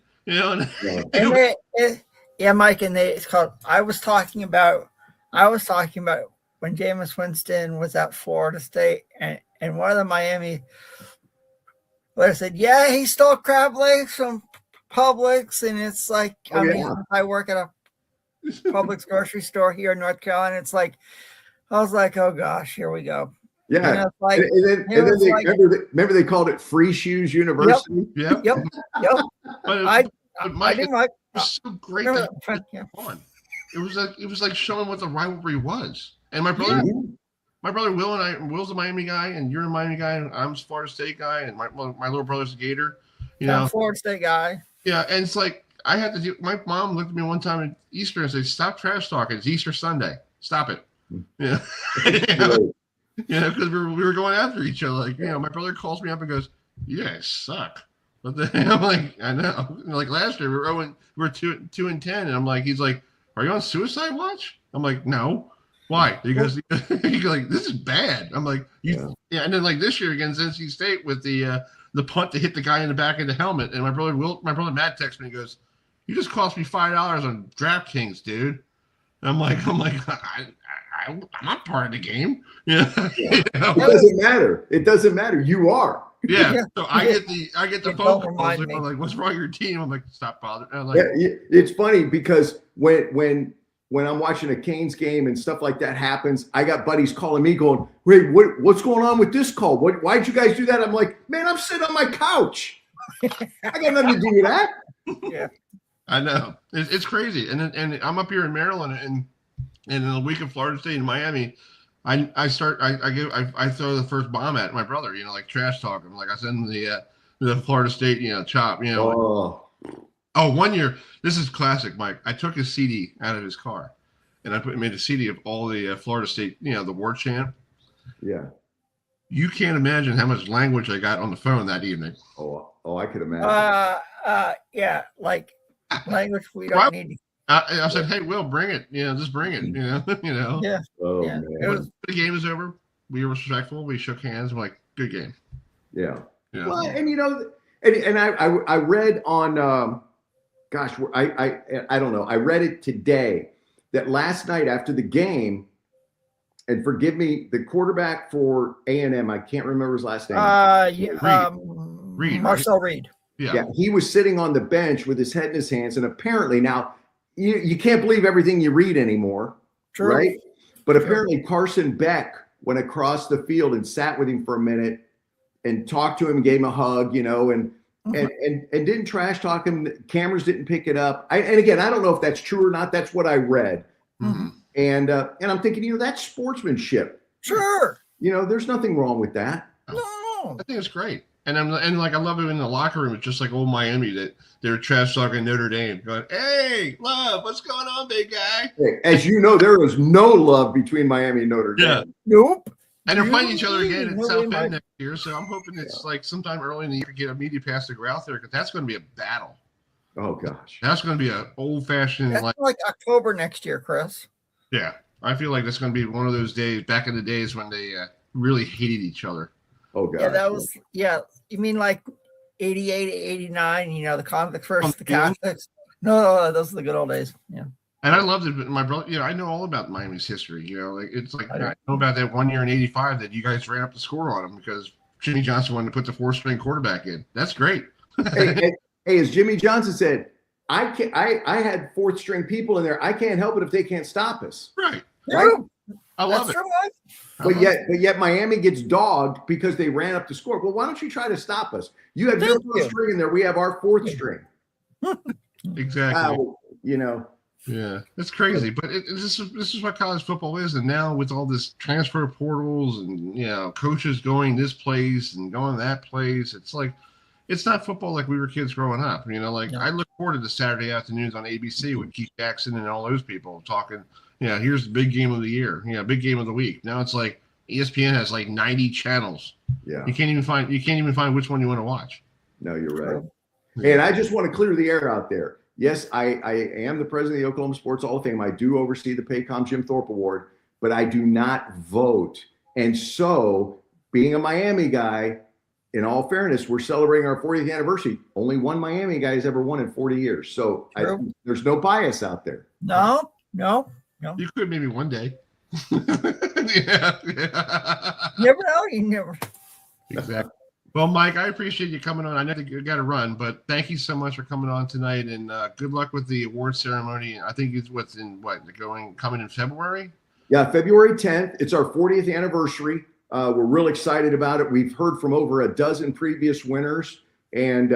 Mike, and it's called. I was talking about when Jameis Winston was at Florida State, and one of the Miami players said, yeah, he stole crab legs from Publix, and it's like, I work at a Publix grocery store here in North Carolina. It's like, I was like, oh gosh, here we go. Yeah. Remember they called it Free Shoes University? Yep. I didn't like. It's so great to have fun. It was like showing what the rivalry was. And my brother Will and Will's a Miami guy, and you're a Miami guy, and I'm a Florida State guy, and my little brother's a Gator. I'm a Florida State guy. Yeah, and it's like I had to do. My mom looked at me one time at Easter and said, "Stop trash talking. It's Easter Sunday. Stop it." Because we were going after each other. Like, my brother calls me up and goes, "You guys suck." But then I'm like, I know. Like last year, we were 2-10, and I'm like, he's like, "Are you on suicide watch?" I'm like, "No." Why? He goes, like, this is bad. I'm like, And then like this year against NC State with the punt to hit the guy in the back of the helmet, and my brother Matt texts me and goes, "You just cost me $5 on DraftKings, dude." And I'm like, I'm not part of the game. It doesn't matter. It doesn't matter. You are. Yeah. So I get the phone calls. I'm like, "What's wrong with your team?" I'm like, "Stop bothering." I'm like, it's funny because when I'm watching a Canes game and stuff like that happens, I got buddies calling me going, "Wait, what's going on with this call? Why'd you guys do that?" I'm like, "Man, I'm sitting on my couch. I got nothing to do with that." Yeah, I know. It's crazy. And I'm up here in Maryland, and in the week of Florida State and Miami, I throw the first bomb at my brother, like trash talk him. Like I send him the Florida State, chop, Oh, 1 year, this is classic, Mike. I took his CD out of his car, and I made a CD of all the Florida State, the war chant. Yeah. You can't imagine how much language I got on the phone that evening. Oh, I could imagine. Yeah, like language we don't need. I said, hey, Will, bring it. Just bring it. Yeah. Oh Yeah. man. It was, The game is over. We were respectful. We shook hands. We're like, good game. Yeah. Yeah. Well, and I read on I don't know. I read it today that last night after the game, and forgive me, the quarterback for A&M, I can't remember his last name. Reed, Marcel Reed. Yeah, he was sitting on the bench with his head in his hands, and apparently now you can't believe everything you read anymore, True. right? But apparently Carson Beck went across the field and sat with him for a minute and talked to him and gave him a hug, and didn't trash talk him. Cameras didn't pick it up. And again, I don't know if that's true or not. That's what I read. Mm-hmm. And I'm thinking, that's sportsmanship. Sure. There's nothing wrong with that. No. I think it's great. And I love it in the locker room. It's just like old Miami that they're trash talking Notre Dame, going, "Hey, love, what's going on, big guy?" Hey, as you know, there is no love between Miami and Notre Dame. Yeah. Nope. And they're playing each other again at South Bend next year. So I'm hoping it's like sometime early in the year to get a media pass to go out there, because that's going to be a battle. Oh gosh. That's going to be an old-fashioned That's like October next year, Chris. Yeah, I feel like that's going to be one of those days back in the days when they really hated each other. Oh gosh. Yeah, that was You mean like 88, 89? The convicts versus the Catholics. No, those are the good old days. Yeah. And I loved it. But my brother, I know all about Miami's history. I know about that 1 year in '85 that you guys ran up the score on them because Jimmy Johnson wanted to put the 4th-string quarterback in. That's great. hey, as Jimmy Johnson said, I had 4th-string people in there. I can't help it if they can't stop us. Right. Right. I love it. But yet Miami gets dogged because they ran up the score. Well, why don't you try to stop us? You have your 4th string in there. We have our 4th string. Exactly. Yeah, it's crazy. But this is what college football is. And now with all this transfer portals and coaches going this place and going that place, it's like it's not football like we were kids growing up. I look forward to the Saturday afternoons on ABC with Keith Jackson and all those people talking. Here's the big game of the year. Big game of the week. Now it's like ESPN has like 90 channels. Yeah. You can't even find which one you want to watch. No, you're right. And I just want to clear the air out there. Yes, I am the president of the Oklahoma Sports Hall of Fame. I do oversee the Paycom Jim Thorpe Award, but I do not vote. And so, being a Miami guy, in all fairness, we're celebrating our 40th anniversary. Only one Miami guy has ever won in 40 years. So there's no bias out there. No. You could maybe one day. Never know. You never. Exactly. Well, Mike, I appreciate you coming on. I know you got to run, but thank you so much for coming on tonight, and good luck with the award ceremony. I think it's coming in February. Yeah, February 10th. It's our 40th anniversary. We're real excited about it. We've heard from over a dozen previous winners and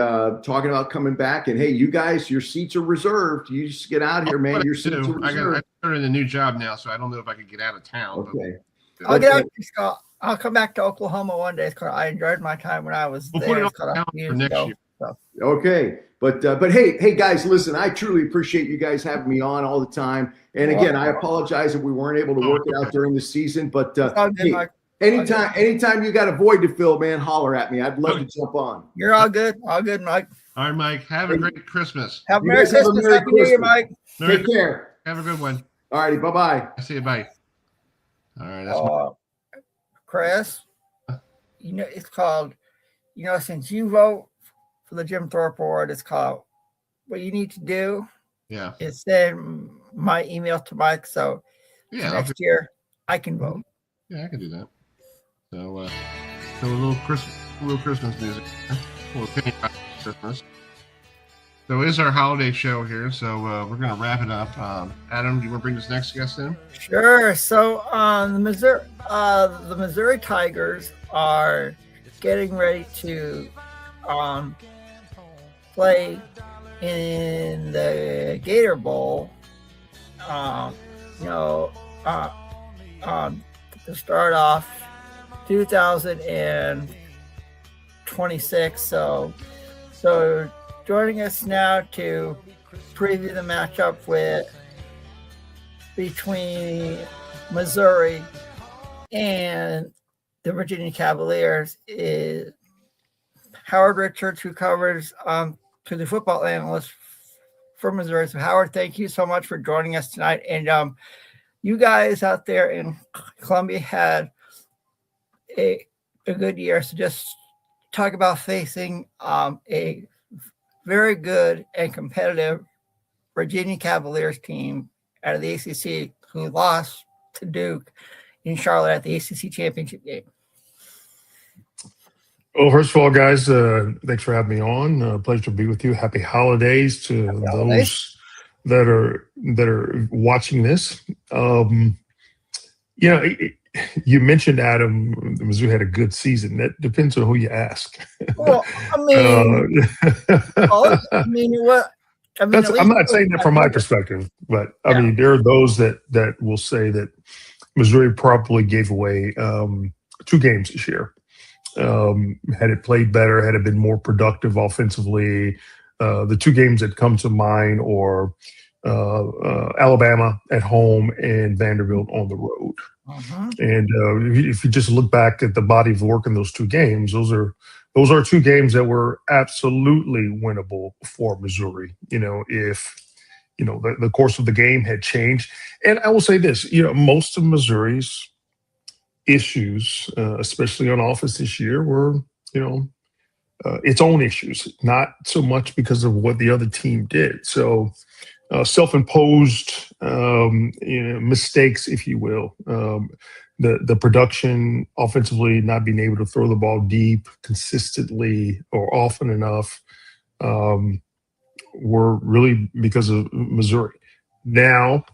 talking about coming back. And hey, you guys, your seats are reserved. You just get out here, man. Your seats are reserved. I started a new job now, so I don't know if I could get out of town. Okay. I'll get out, Scott. I'll come back to Oklahoma one day. I enjoyed my time when I was there. Put it on for next year. So. Okay. But hey guys, listen, I truly appreciate you guys having me on all the time. And again, I apologize if we weren't able to work it out during the season, but anytime you got a void to fill, man, holler at me. I'd love to jump on. You're all good. All good, Mike. All right, Mike. Have a great Christmas. Have a Merry Christmas. Happy New Year, Mike. Take care. Have a good one. All righty. Bye-bye. I see you. Bye. All right. That's Chris, it's called, since you vote for the Jim Thorpe Award, it's called, what you need to do is send my email to Mike. So next year I can vote. Yeah, I can do that. So, a little Christmas music. A little Christmas. So it is our holiday show here. So we're going to wrap it up. Adam, do you want to bring this next guest in? Sure. So the Missouri Tigers are getting ready to play in the Gator Bowl. To start off 2026. So joining us now to preview the matchup between Missouri and the Virginia Cavaliers is Howard Richards, who covers to the football analyst for Missouri. So Howard, thank you so much for joining us tonight. And you guys out there in Columbia had a good year. So just talk about facing a very good and competitive Virginia Cavaliers team out of the ACC who lost to Duke in Charlotte at the ACC championship game. Well, first of all, guys, thanks for having me on. Pleasure to be with you. Happy holidays to those that are watching this. You mentioned, Adam, Mizzou had a good season. That depends on who you ask. Well, I mean, I'm not saying that from my perspective, but I mean, there are those that will say that Missouri probably gave away 2 games this year. Had it played better, had it been more productive offensively, the 2 games that come to mind are Alabama at home and Vanderbilt on the road. And if you just look back at the body of work in those 2 games, those are 2 games that were absolutely winnable for Missouri. If the course of the game had changed. And I will say this, most of Missouri's issues, especially on offense this year, were its own issues, not so much because of what the other team did. So self-imposed mistakes, if you will. The production offensively, not being able to throw the ball deep consistently or often enough, were really because of Missouri. Now,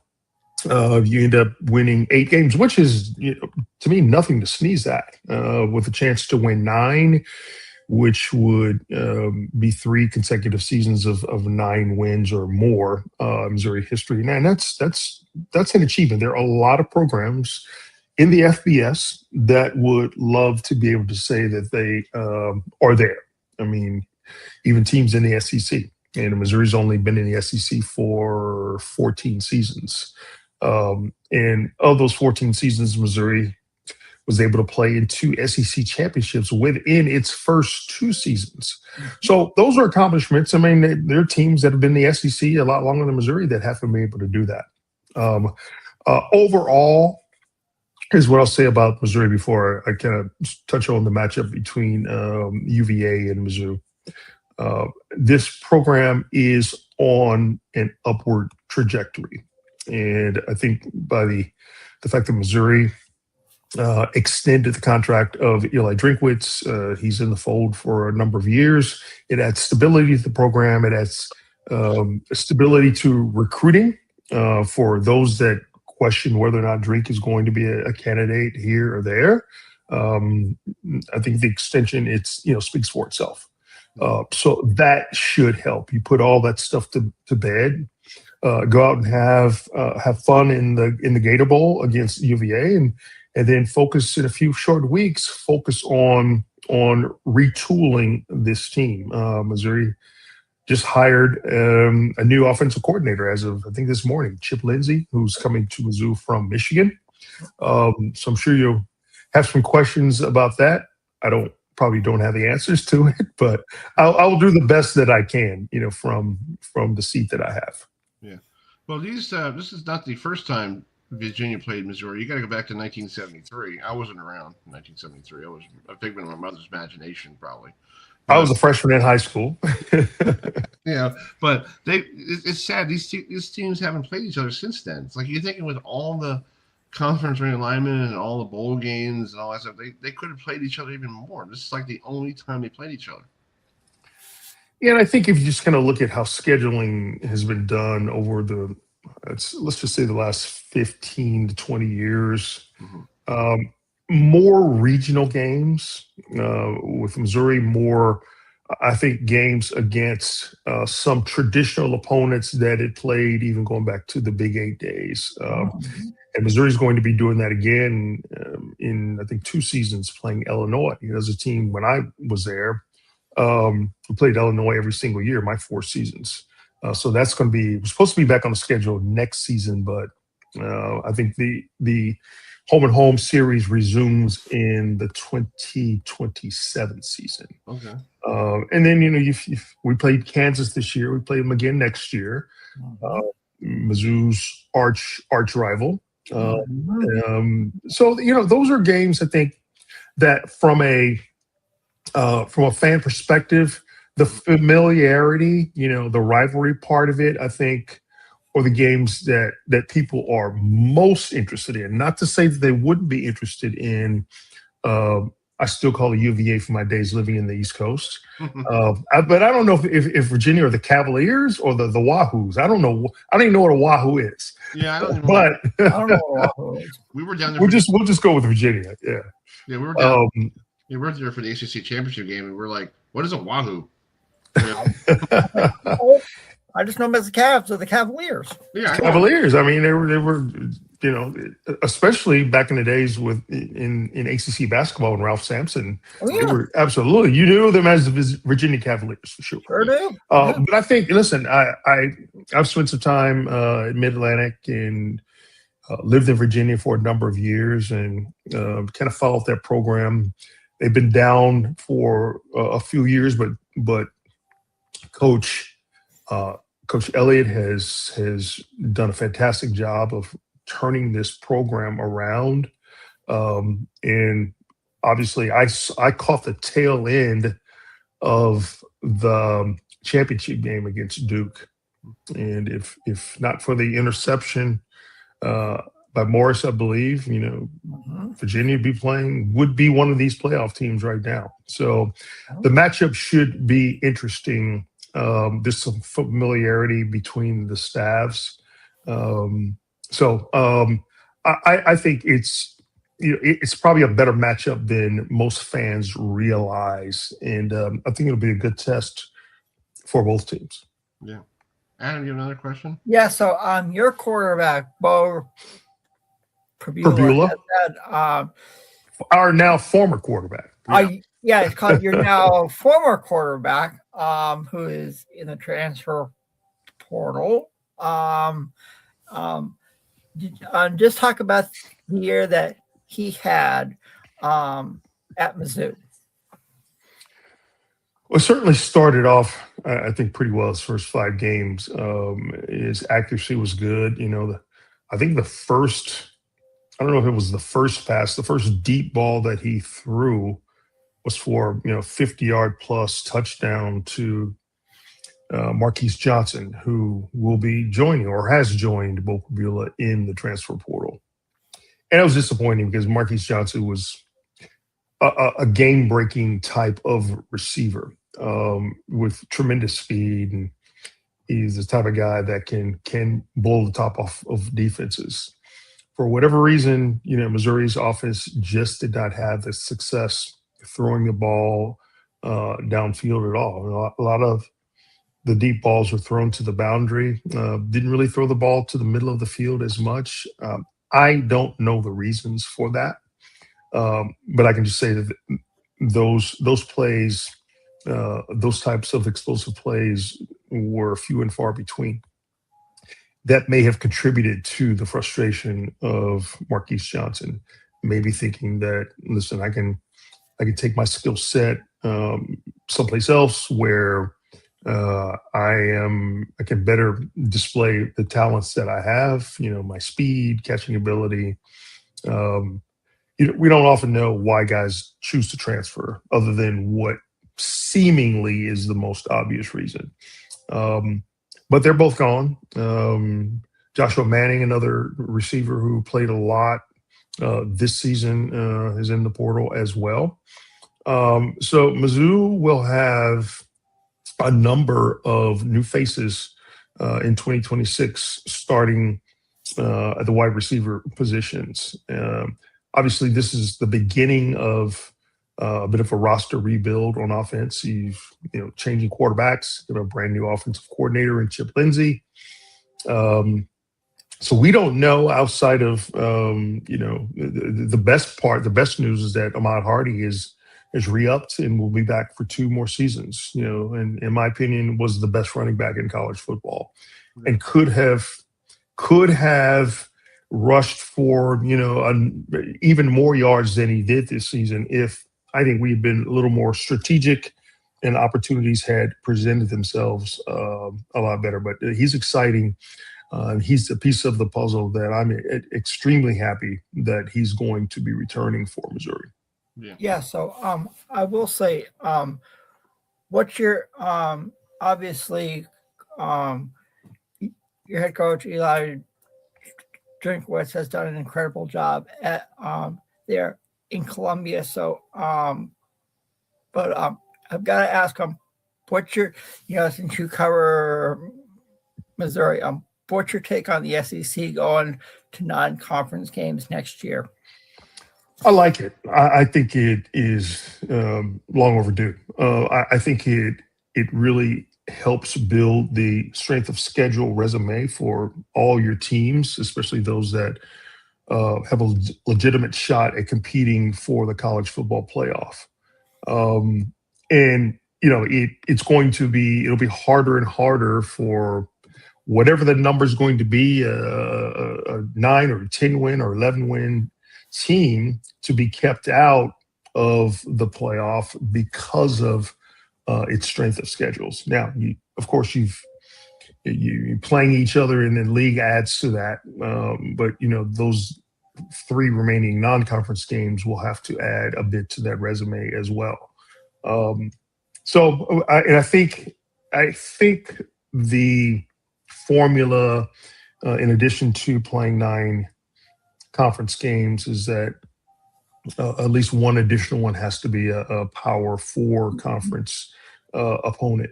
you end up winning 8 games, which is, to me, nothing to sneeze at, with a chance to win 9, which would be 3 consecutive seasons of 9 wins or more, Missouri history. And that's an achievement. There are a lot of programs in the FBS that would love to be able to say that they are there. I mean, even teams in the SEC. And Missouri's only been in the SEC for 14 seasons. And of those 14 seasons, Missouri was able to play in 2 SEC championships within its first 2 seasons. So those are accomplishments. I mean, there are teams that have been in the SEC a lot longer than Missouri that haven't been able to do that. Overall, here's what I'll say about Missouri before I kind of touch on the matchup between UVA and Mizzou. This program is on an upward trajectory. And I think by the fact that Missouri extended the contract of Eli Drinkwitz, he's in the fold for a number of years. It adds stability to the program. It adds stability to recruiting for those that question whether or not Drink is going to be a candidate here or there. I think the extension speaks for itself. So that should help. You put all that stuff to bed. Go out and have fun in the Gator Bowl against UVA, and then focus in a few short weeks. Focus on retooling this team. Missouri just hired a new offensive coordinator as of I think this morning, Chip Lindsey, who's coming to Mizzou from Michigan. So I'm sure you'll have some questions about that. Probably don't have the answers to it, but I will do the best that I can, from the seat that I have. Yeah. Well, this is not the first time Virginia played Missouri. You got to go back to 1973. I wasn't around in 1973. I was a figment of my mother's imagination, probably. I was a freshman in high school. Yeah, but it's sad. These teams haven't played each other since then. It's like you're thinking with all the conference realignment and all the bowl games and all that stuff, they could have played each other even more. This is like the only time they played each other. Yeah, and I think if you just kind of look at how scheduling has been done over let's just say the last 15 to 20 years, more regional games with Missouri, more, I think, games against some traditional opponents that it played even going back to the Big 8 days. And Missouri's going to be doing that again in, I think, 2 seasons playing Illinois. As a team, when I was there, we played Illinois every single year, my 4 seasons. So that's going to be supposed to be back on the schedule next season, but I think the home and home series resumes in the 2027 season. Okay. And then, we played Kansas this year. We play them again next year. Mizzou's arch rival. So, those are games, I think, that from a fan perspective, the familiarity, the rivalry part of it, I think, are the games that people are most interested in. Not to say that they wouldn't be interested in. I still call it UVA for my days living in the East Coast. But I don't know if Virginia are the Cavaliers or the Wahoos. I don't know. I don't even know what a Wahoo is. Yeah, I don't even but I don't know what a Wahoo is. We were down there. We'll just go with Virginia. Yeah. Yeah, we were down. We were there for the ACC championship game, and we're like, "What is a Wahoo?" I just know them as the Cavs or the Cavaliers. Yeah, Cavaliers. I mean, they were, especially back in the days in ACC basketball and Ralph Sampson. They were absolutely. You knew them as the Virginia Cavaliers for sure. Sure do. But I think, listen, I've spent some time in Mid-Atlantic and lived in Virginia for a number of years and kind of followed that program. They've been down for a few years, but Coach Elliott has done a fantastic job of turning this program around. And obviously I caught the tail end of the championship game against Duke. And if not for the interception by Morris, I believe, Virginia would be one of these playoff teams right now. So the matchup should be interesting. There's some familiarity between the staffs. I think it's probably a better matchup than most fans realize. And I think it'll be a good test for both teams. Yeah. Adam, you have another question? Yeah, so your quarterback, Bo Pribula, our now former quarterback. It's called your now former quarterback, who is in the transfer portal. Just talk about the year that he had at Mizzou. Well, it certainly started off, I think, pretty well his first 5 games. His accuracy was good. I think I don't know if it was the first pass, the first deep ball that he threw was for, 50-yard plus touchdown to Marquise Johnson, who will be joining or has joined Bo Pribula in the transfer portal. And it was disappointing because Marquise Johnson was a game-breaking type of receiver with tremendous speed, and he's the type of guy that can blow the top off of defenses. For whatever reason, Missouri's offense just did not have the success throwing the ball downfield at all. A lot of the deep balls were thrown to the boundary. Didn't really throw the ball to the middle of the field as much. I don't know the reasons for that, but I can just say that those plays, those types of explosive plays, were few and far between. That may have contributed to the frustration of Marquise Johnson, maybe thinking that, listen, I can take my skill set someplace else where I can better display the talents that I have, my speed, catching ability. We don't often know why guys choose to transfer other than what seemingly is the most obvious reason. But they're both gone. Joshua Manning, another receiver who played a lot this season, is in the portal as well. So Mizzou will have a number of new faces in 2026, starting at the wide receiver positions. Obviously, this is the beginning of a bit of a roster rebuild on offense. Changing quarterbacks, a brand new offensive coordinator in Chip Lindsey. So we don't know outside of, the best part. The best news is that Ahmad Hardy is re-upped and will be back for 2 more seasons. And in my opinion, was the best running back in college football, and could have rushed for even more yards than he did this season if I think we had been a little more strategic and opportunities had presented themselves a lot better. But he's exciting. He's a piece of the puzzle that I'm extremely happy that he's going to be returning for Missouri. Yeah. So I will say, what's your obviously your head coach Eli Drinkwitz has done an incredible job at there in Columbia. So but I've got to ask him, what's your, since you cover Missouri, what's your take on the SEC going to non-conference games next year? I like it. I think it is long overdue. I think it really helps build the strength of schedule resume for all your teams, especially those that have a legitimate shot at competing for the college football playoff. And it'll be harder and harder for whatever the number is going to be, a 9 or 10 win or 11 win team to be kept out of the playoff because of its strength of schedules. Now, of course, you're playing each other, and then league adds to that. But those 3 remaining non-conference games will have to add a bit to that resume as well. I think the formula, in addition to playing 9 conference games, is that at least one additional one has to be a Power 4 conference opponent.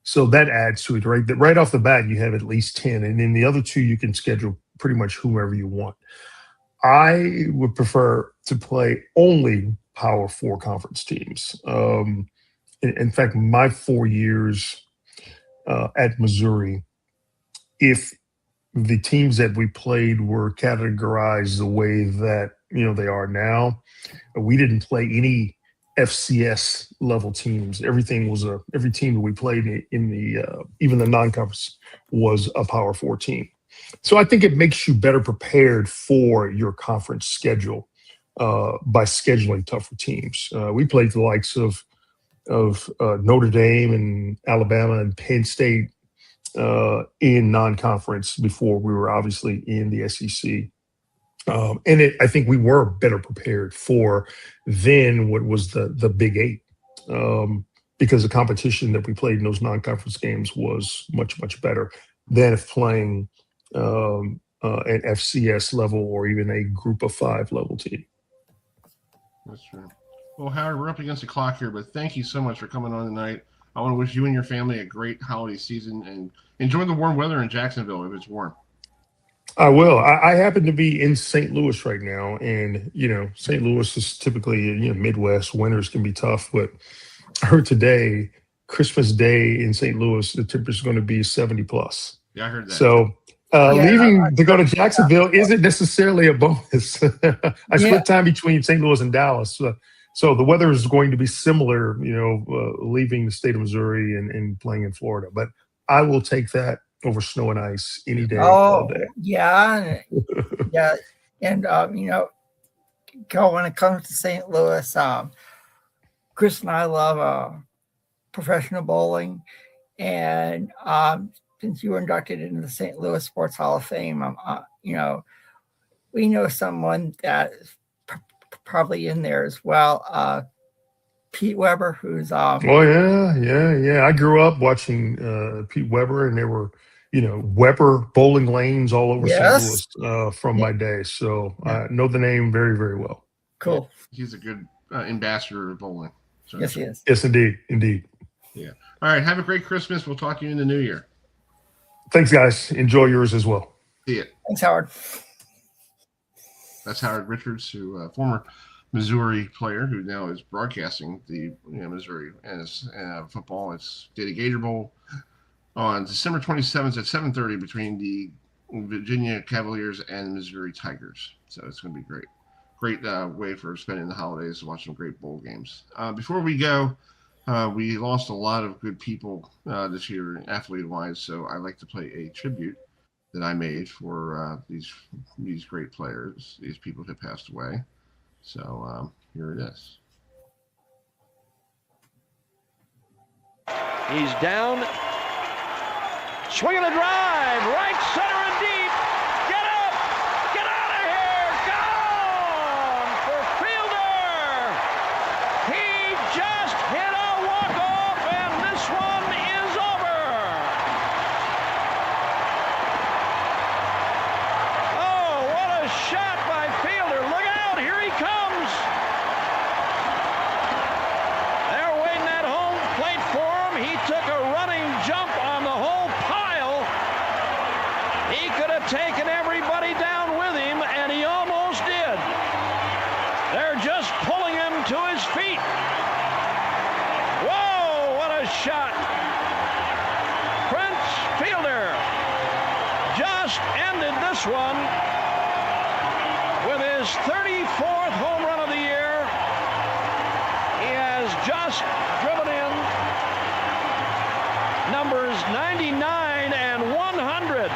So that adds to it, right? That right off the bat, you have at least 10, and then the other 2 you can schedule pretty much whoever you want. I would prefer to play only Power 4 conference teams. In fact, my 4 years at Missouri, if the teams that we played were categorized the way that they are now, we didn't play any FCS level teams. Every team that we played in the even the non-conference was a Power 4 team. So I think it makes you better prepared for your conference schedule by scheduling tougher teams. We played the likes of Notre Dame and Alabama and Penn State in non-conference before we were obviously in the SEC. I think we were better prepared for then what was the Big 8, because the competition that we played in those non-conference games was much, much better than if playing an FCS level or even a Group of 5 level team. That's true. Well, Howard, we're up against the clock here, but thank you so much for coming on tonight. I want to wish you and your family a great holiday season and enjoy the warm weather in Jacksonville if it's warm. I will. I happen to be in St. Louis right now, and St. Louis is typically Midwest. Winters can be tough, but I heard today, Christmas Day in St. Louis, the temperature is going to be 70 plus. Yeah, I heard that. So leaving to go to Jacksonville isn't necessarily a bonus. I split time between St. Louis and Dallas, so the weather is going to be similar. Leaving the state of Missouri and playing in Florida, but I will take that over snow and ice any day, all day. Yeah. And when it comes to St. Louis, Chris and I love professional bowling, and since you were inducted into the St. Louis Sports Hall of Fame, we know someone that is probably in there as well. Pete Weber, who's oh yeah. I grew up watching Pete Weber, and there were Weber bowling lanes all over St. Louis from my day. So I know the name very, very well. Cool. He's a good ambassador of bowling. So. Yes, he is. Yes, indeed. Yeah. All right. Have a great Christmas. We'll talk to you in the new year. Thanks, guys. Enjoy yours as well. See ya. Thanks, Howard. That's Howard Richards, who former Missouri player who now is broadcasting the Missouri as football. It's Data Gator Bowl on December 27th at 7:30 between the Virginia Cavaliers and Missouri Tigers. So it's going to be great. Great way for spending the holidays to watch some great bowl games. Before we go, we lost a lot of good people this year, athlete-wise. So I like to play a tribute that I made for these great players, these people who passed away. So here it is. He's down. Swinging a drive. Right center and deep. Get up. Get out of here. Gone for Fielder. He just hit a walk-off, and this one is over. Oh, what a shot by Fielder. Look out. Here he comes. They're waiting at home plate for him. He took a running jump on the whole pile. He could have taken everybody down with him, and he almost did. They're just pulling him to his feet. Whoa, what a shot. Prince Fielder just ended this one with his 34th home run of the year. He has just driven in numbers 99 and 100.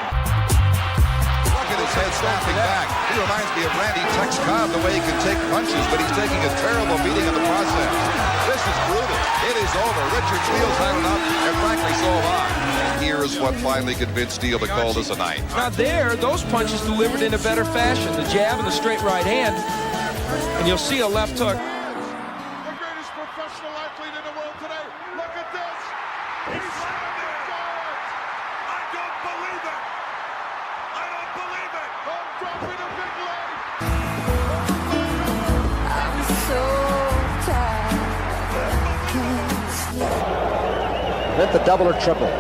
Look at his head snapping back. He reminds me of Randy Tex Cobb, the way he can take punches, but he's taking a terrible beating in the process. This is brutal. It is over. Richard Steele's had enough, and frankly, so have I. And here's what finally convinced Steele to call this a night. Now there, those punches delivered in a better fashion. The jab and the straight right hand. And you'll see a left hook. The greatest professional athlete in the world today. Look at this. He's slammed it down. I don't believe it. I don't believe it. I'm dropping a big leg. I'm so tired. Hit the double or triple.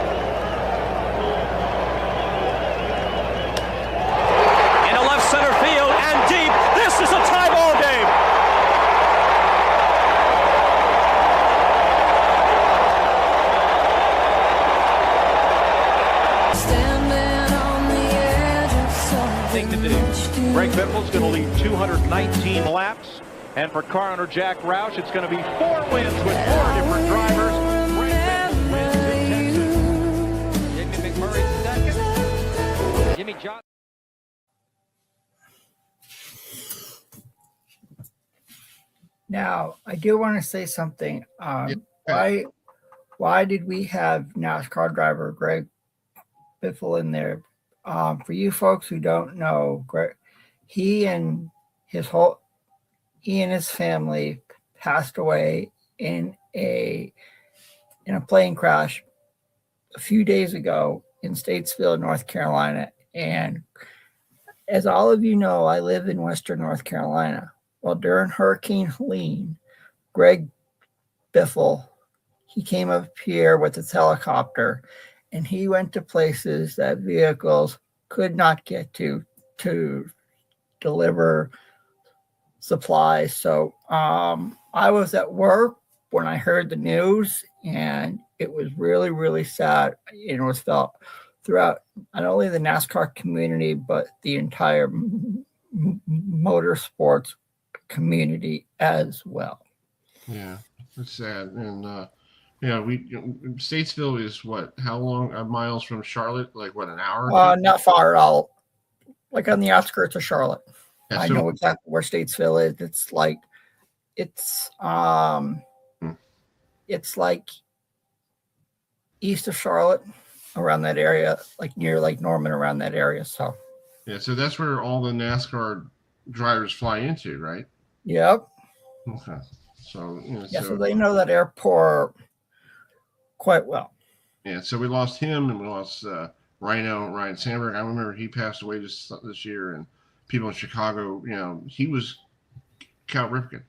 Into left center field and deep. This is a tie ball game. Standing on the edge of something. Thing to do. Greg Biffle's going to lead 219 laps. And for car owner Jack Roush, it's going to be 4 wins with 4 different drivers. Greg Biffle wins in Texas. Jamie McMurray second. Jimmy Johnson. Now, I do want to say something. Why did we have NASCAR driver Greg Biffle in there? For you folks who don't know, Greg, he and his family passed away in a plane crash a few days ago in Statesville, North Carolina. And as all of you know, I live in Western North Carolina. Well, during Hurricane Helene, Greg Biffle, he came up here with his helicopter, and he went to places that vehicles could not get to deliver supplies. So I was at work when I heard the news, and it was really, really sad. It was felt throughout not only the NASCAR community, but the entire motorsports community as well. Yeah, it's sad. And Statesville is what? How long? Miles from Charlotte? Like what? An hour? Not far at all. Like on the outskirts of Charlotte. Yeah, I know exactly where Statesville is. It's like east of Charlotte, around that area, like near Lake Norman, around that area. So yeah, so that's where all the NASCAR drivers fly into, right? Yep. Okay. So so they know that airport quite well. Yeah. So we lost him, and we lost Ryan Sandberg. I remember he passed away this year, and people in Chicago, he was Cal Ripken.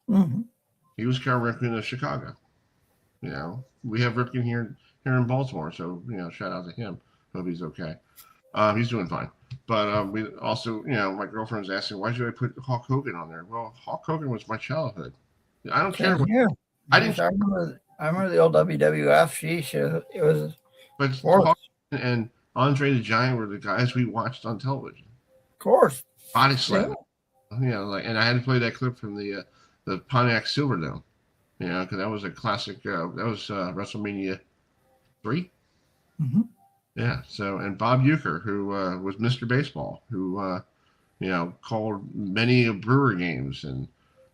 Mm-hmm. He was Cal Ripken of Chicago. We have Ripken here in Baltimore, so shout out to him. Hope he's okay. He's doing fine. But we also, my girlfriend was asking, why should I put Hulk Hogan on there? Well, Hulk Hogan was my childhood. I don't care. I remember the old WWF. It was. But Hulk and Andre the Giant were the guys we watched on television. Of course. Body Slam. Yeah. And I had to play that clip from the Pontiac Silverdome. Because that was a classic. That was WrestleMania 3. Mm-hmm. Yeah. So, and Bob Uecker, who was Mr. Baseball, who called many Brewer games, and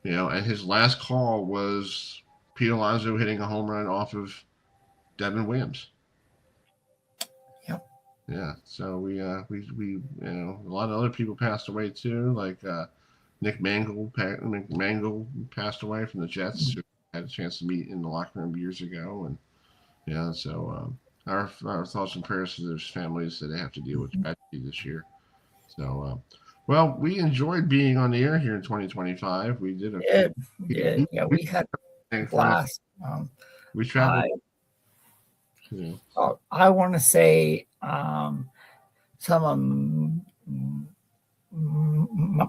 and his last call was Pete Alonso hitting a home run off of Devin Williams. Yep. Yeah. So we a lot of other people passed away too, like Nick Mangold. Nick Mangold passed away from the Jets. Who had a chance to meet in the locker room years ago, and so our thoughts and prayers to those families that they have to deal with tragedy this year. So, well, we enjoyed being on the air here in 2025. We did we had a blast. We traveled. I want to say some of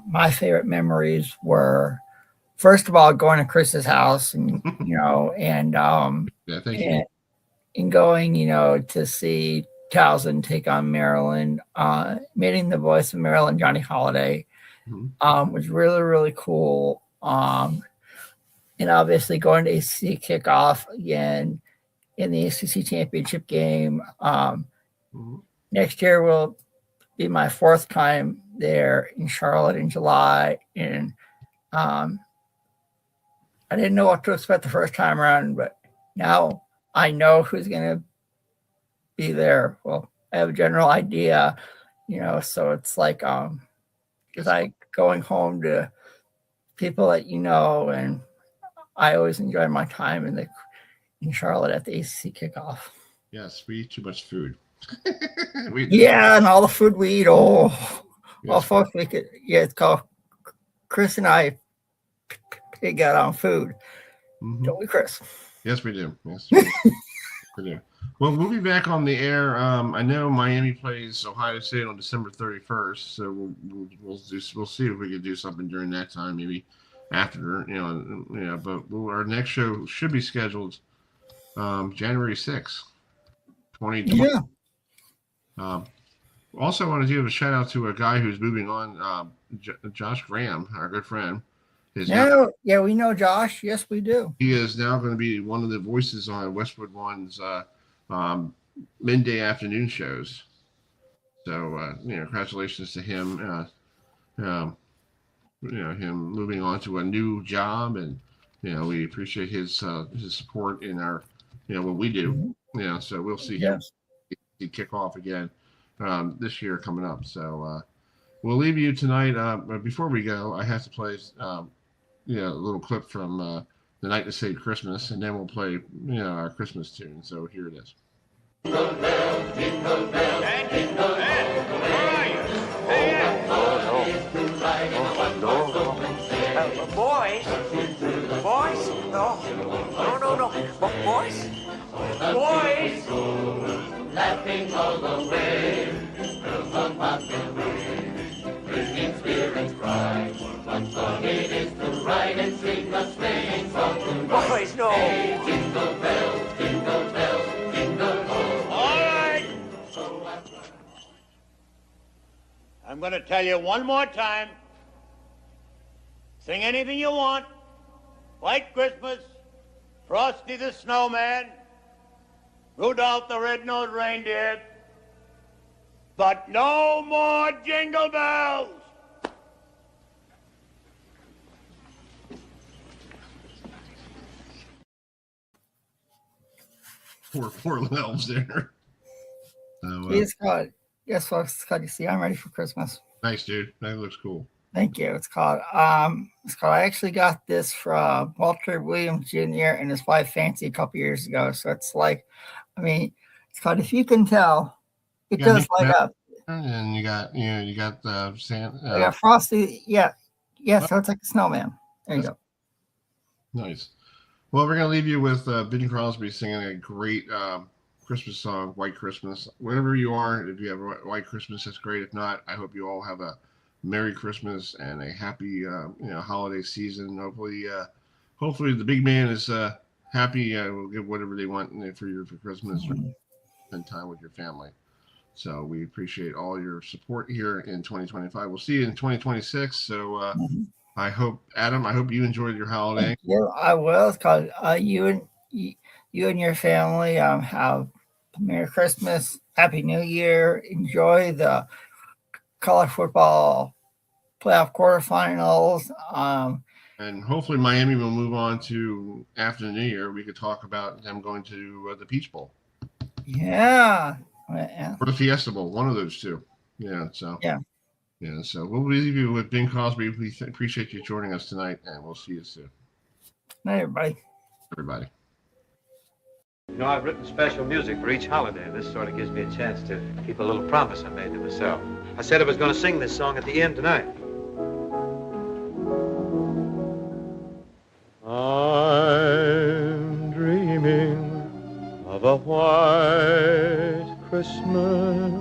my favorite memories were, first of all, going to Chris's house and and going to see Towson take on Maryland, meeting the voice of Maryland, Johnny Holiday, was really, really cool. And obviously going to ACC kickoff again in the ACC championship game. Next year will be my 4th time there in Charlotte in July. And I didn't know what to expect the first time around, but now I know who's going to be there. Well, I have a general idea, so it's like, it's like going home to people that and I always enjoy my time in Charlotte at the ACC kickoff. Yes, we eat too much food. And all the food we eat. Oh, well, folks, it's called Chris and I pig out on food. Don't we, Chris? Yes, we do. Yes, we do. Well, we'll be back on the air. I know Miami plays Ohio State on December 31st, so we'll see if we can do something during that time, maybe after, But our next show should be scheduled January 6th, 2020. Yeah. Also, I wanted to give a shout out to a guy who's moving on, Josh Graham, our good friend. We know Josh. Yes, we do. He is now going to be one of the voices on Westwood One's midday afternoon shows. So, congratulations to him. Him moving on to a new job, and we appreciate his support in our, what we do. So we'll see him kick off again this year coming up. So we'll leave you tonight. But before we go, I have to play a little clip from The Night to Save Christmas, and then we'll play our Christmas tune. So here it is. Jingle bell, jingle bell, and jingle bell. Where are you? Boys? No. Boys? Laughing all the way, girls on Boston Way, bringing spirits bright. What fun it is to ride and sing a sleighing song tonight. Boys, no. Hey, jingle bells, jingle bells, jingle all. All right. I'm going to tell you one more time. Sing anything you want. White Christmas, Frosty the Snowman, Rudolph the Red-Nosed Reindeer, but no more jingle bells. Poor little elves there. Yes, folks. You see, I'm ready for Christmas. Nice, dude. That looks cool. Thank you. It's called. I actually got this from Walter Williams Jr. and his wife Fancy a couple years ago. So it's like, it's called If You Can Tell. It does light up. And you got Santa. I got Frosty. Yeah. So it's like a snowman. There you go. Nice. Well, we're gonna leave you with Bing Crosby singing a great Christmas song, White Christmas. Wherever you are, if you have a White Christmas, that's great. If not, I hope you all have a Merry Christmas and a happy holiday season. Hopefully the big man is happy. Will get whatever they want for Christmas, or spend time with your family. So we appreciate all your support here in 2025. We'll see you in 2026. So I hope, Adam, you enjoyed your holiday. Yeah, I will. It's called you and your family have Merry Christmas, Happy New Year. Enjoy the college football playoff quarterfinals. And hopefully Miami will move on to after the New Year. We could talk about them going to the Peach Bowl. Yeah. Or the Fiesta Bowl, one of those two. Yeah. So. Yeah. Yeah. So we'll leave you with Bing Crosby. We appreciate you joining us tonight, and we'll see you soon. Night, everybody. Everybody. You know, I've written special music for each holiday. This sort of gives me a chance to keep a little promise I made to myself. I said I was going to sing this song at the end tonight. I'm dreaming of a white Christmas,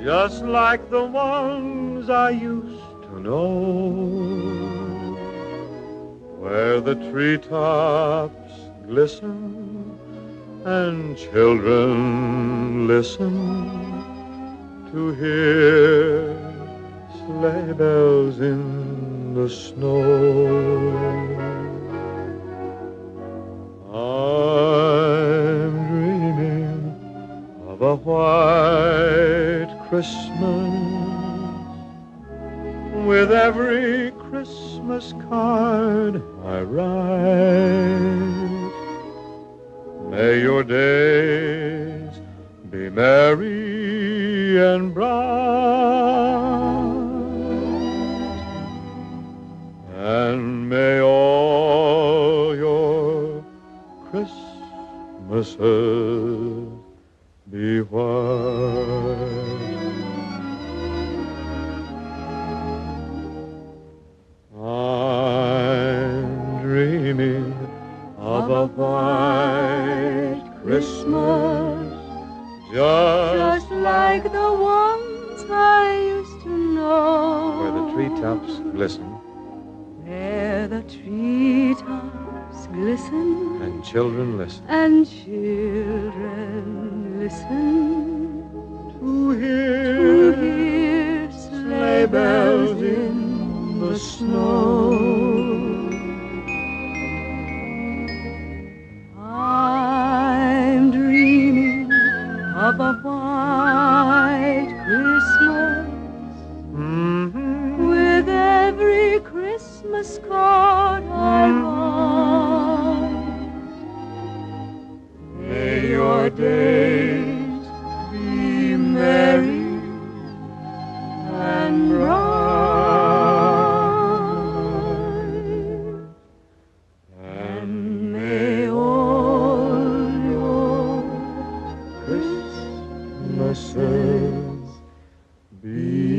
just like the ones I used to know, where the treetops glisten and children listen to hear sleigh bells in the snow. I'm dreaming of a white Christmas, with every Christmas card I write. May your days be merry and bright, and may all your Christmases be white. I'm dreaming of a white Christmas, just like the ones I used to know, where the treetops glisten where the treetops glisten and children listen and children listen to hear sleigh bells in the snow. I'm dreaming of a white Christmas, with every Christmas card I write. May your days be merry and bright, and may all your Christmases be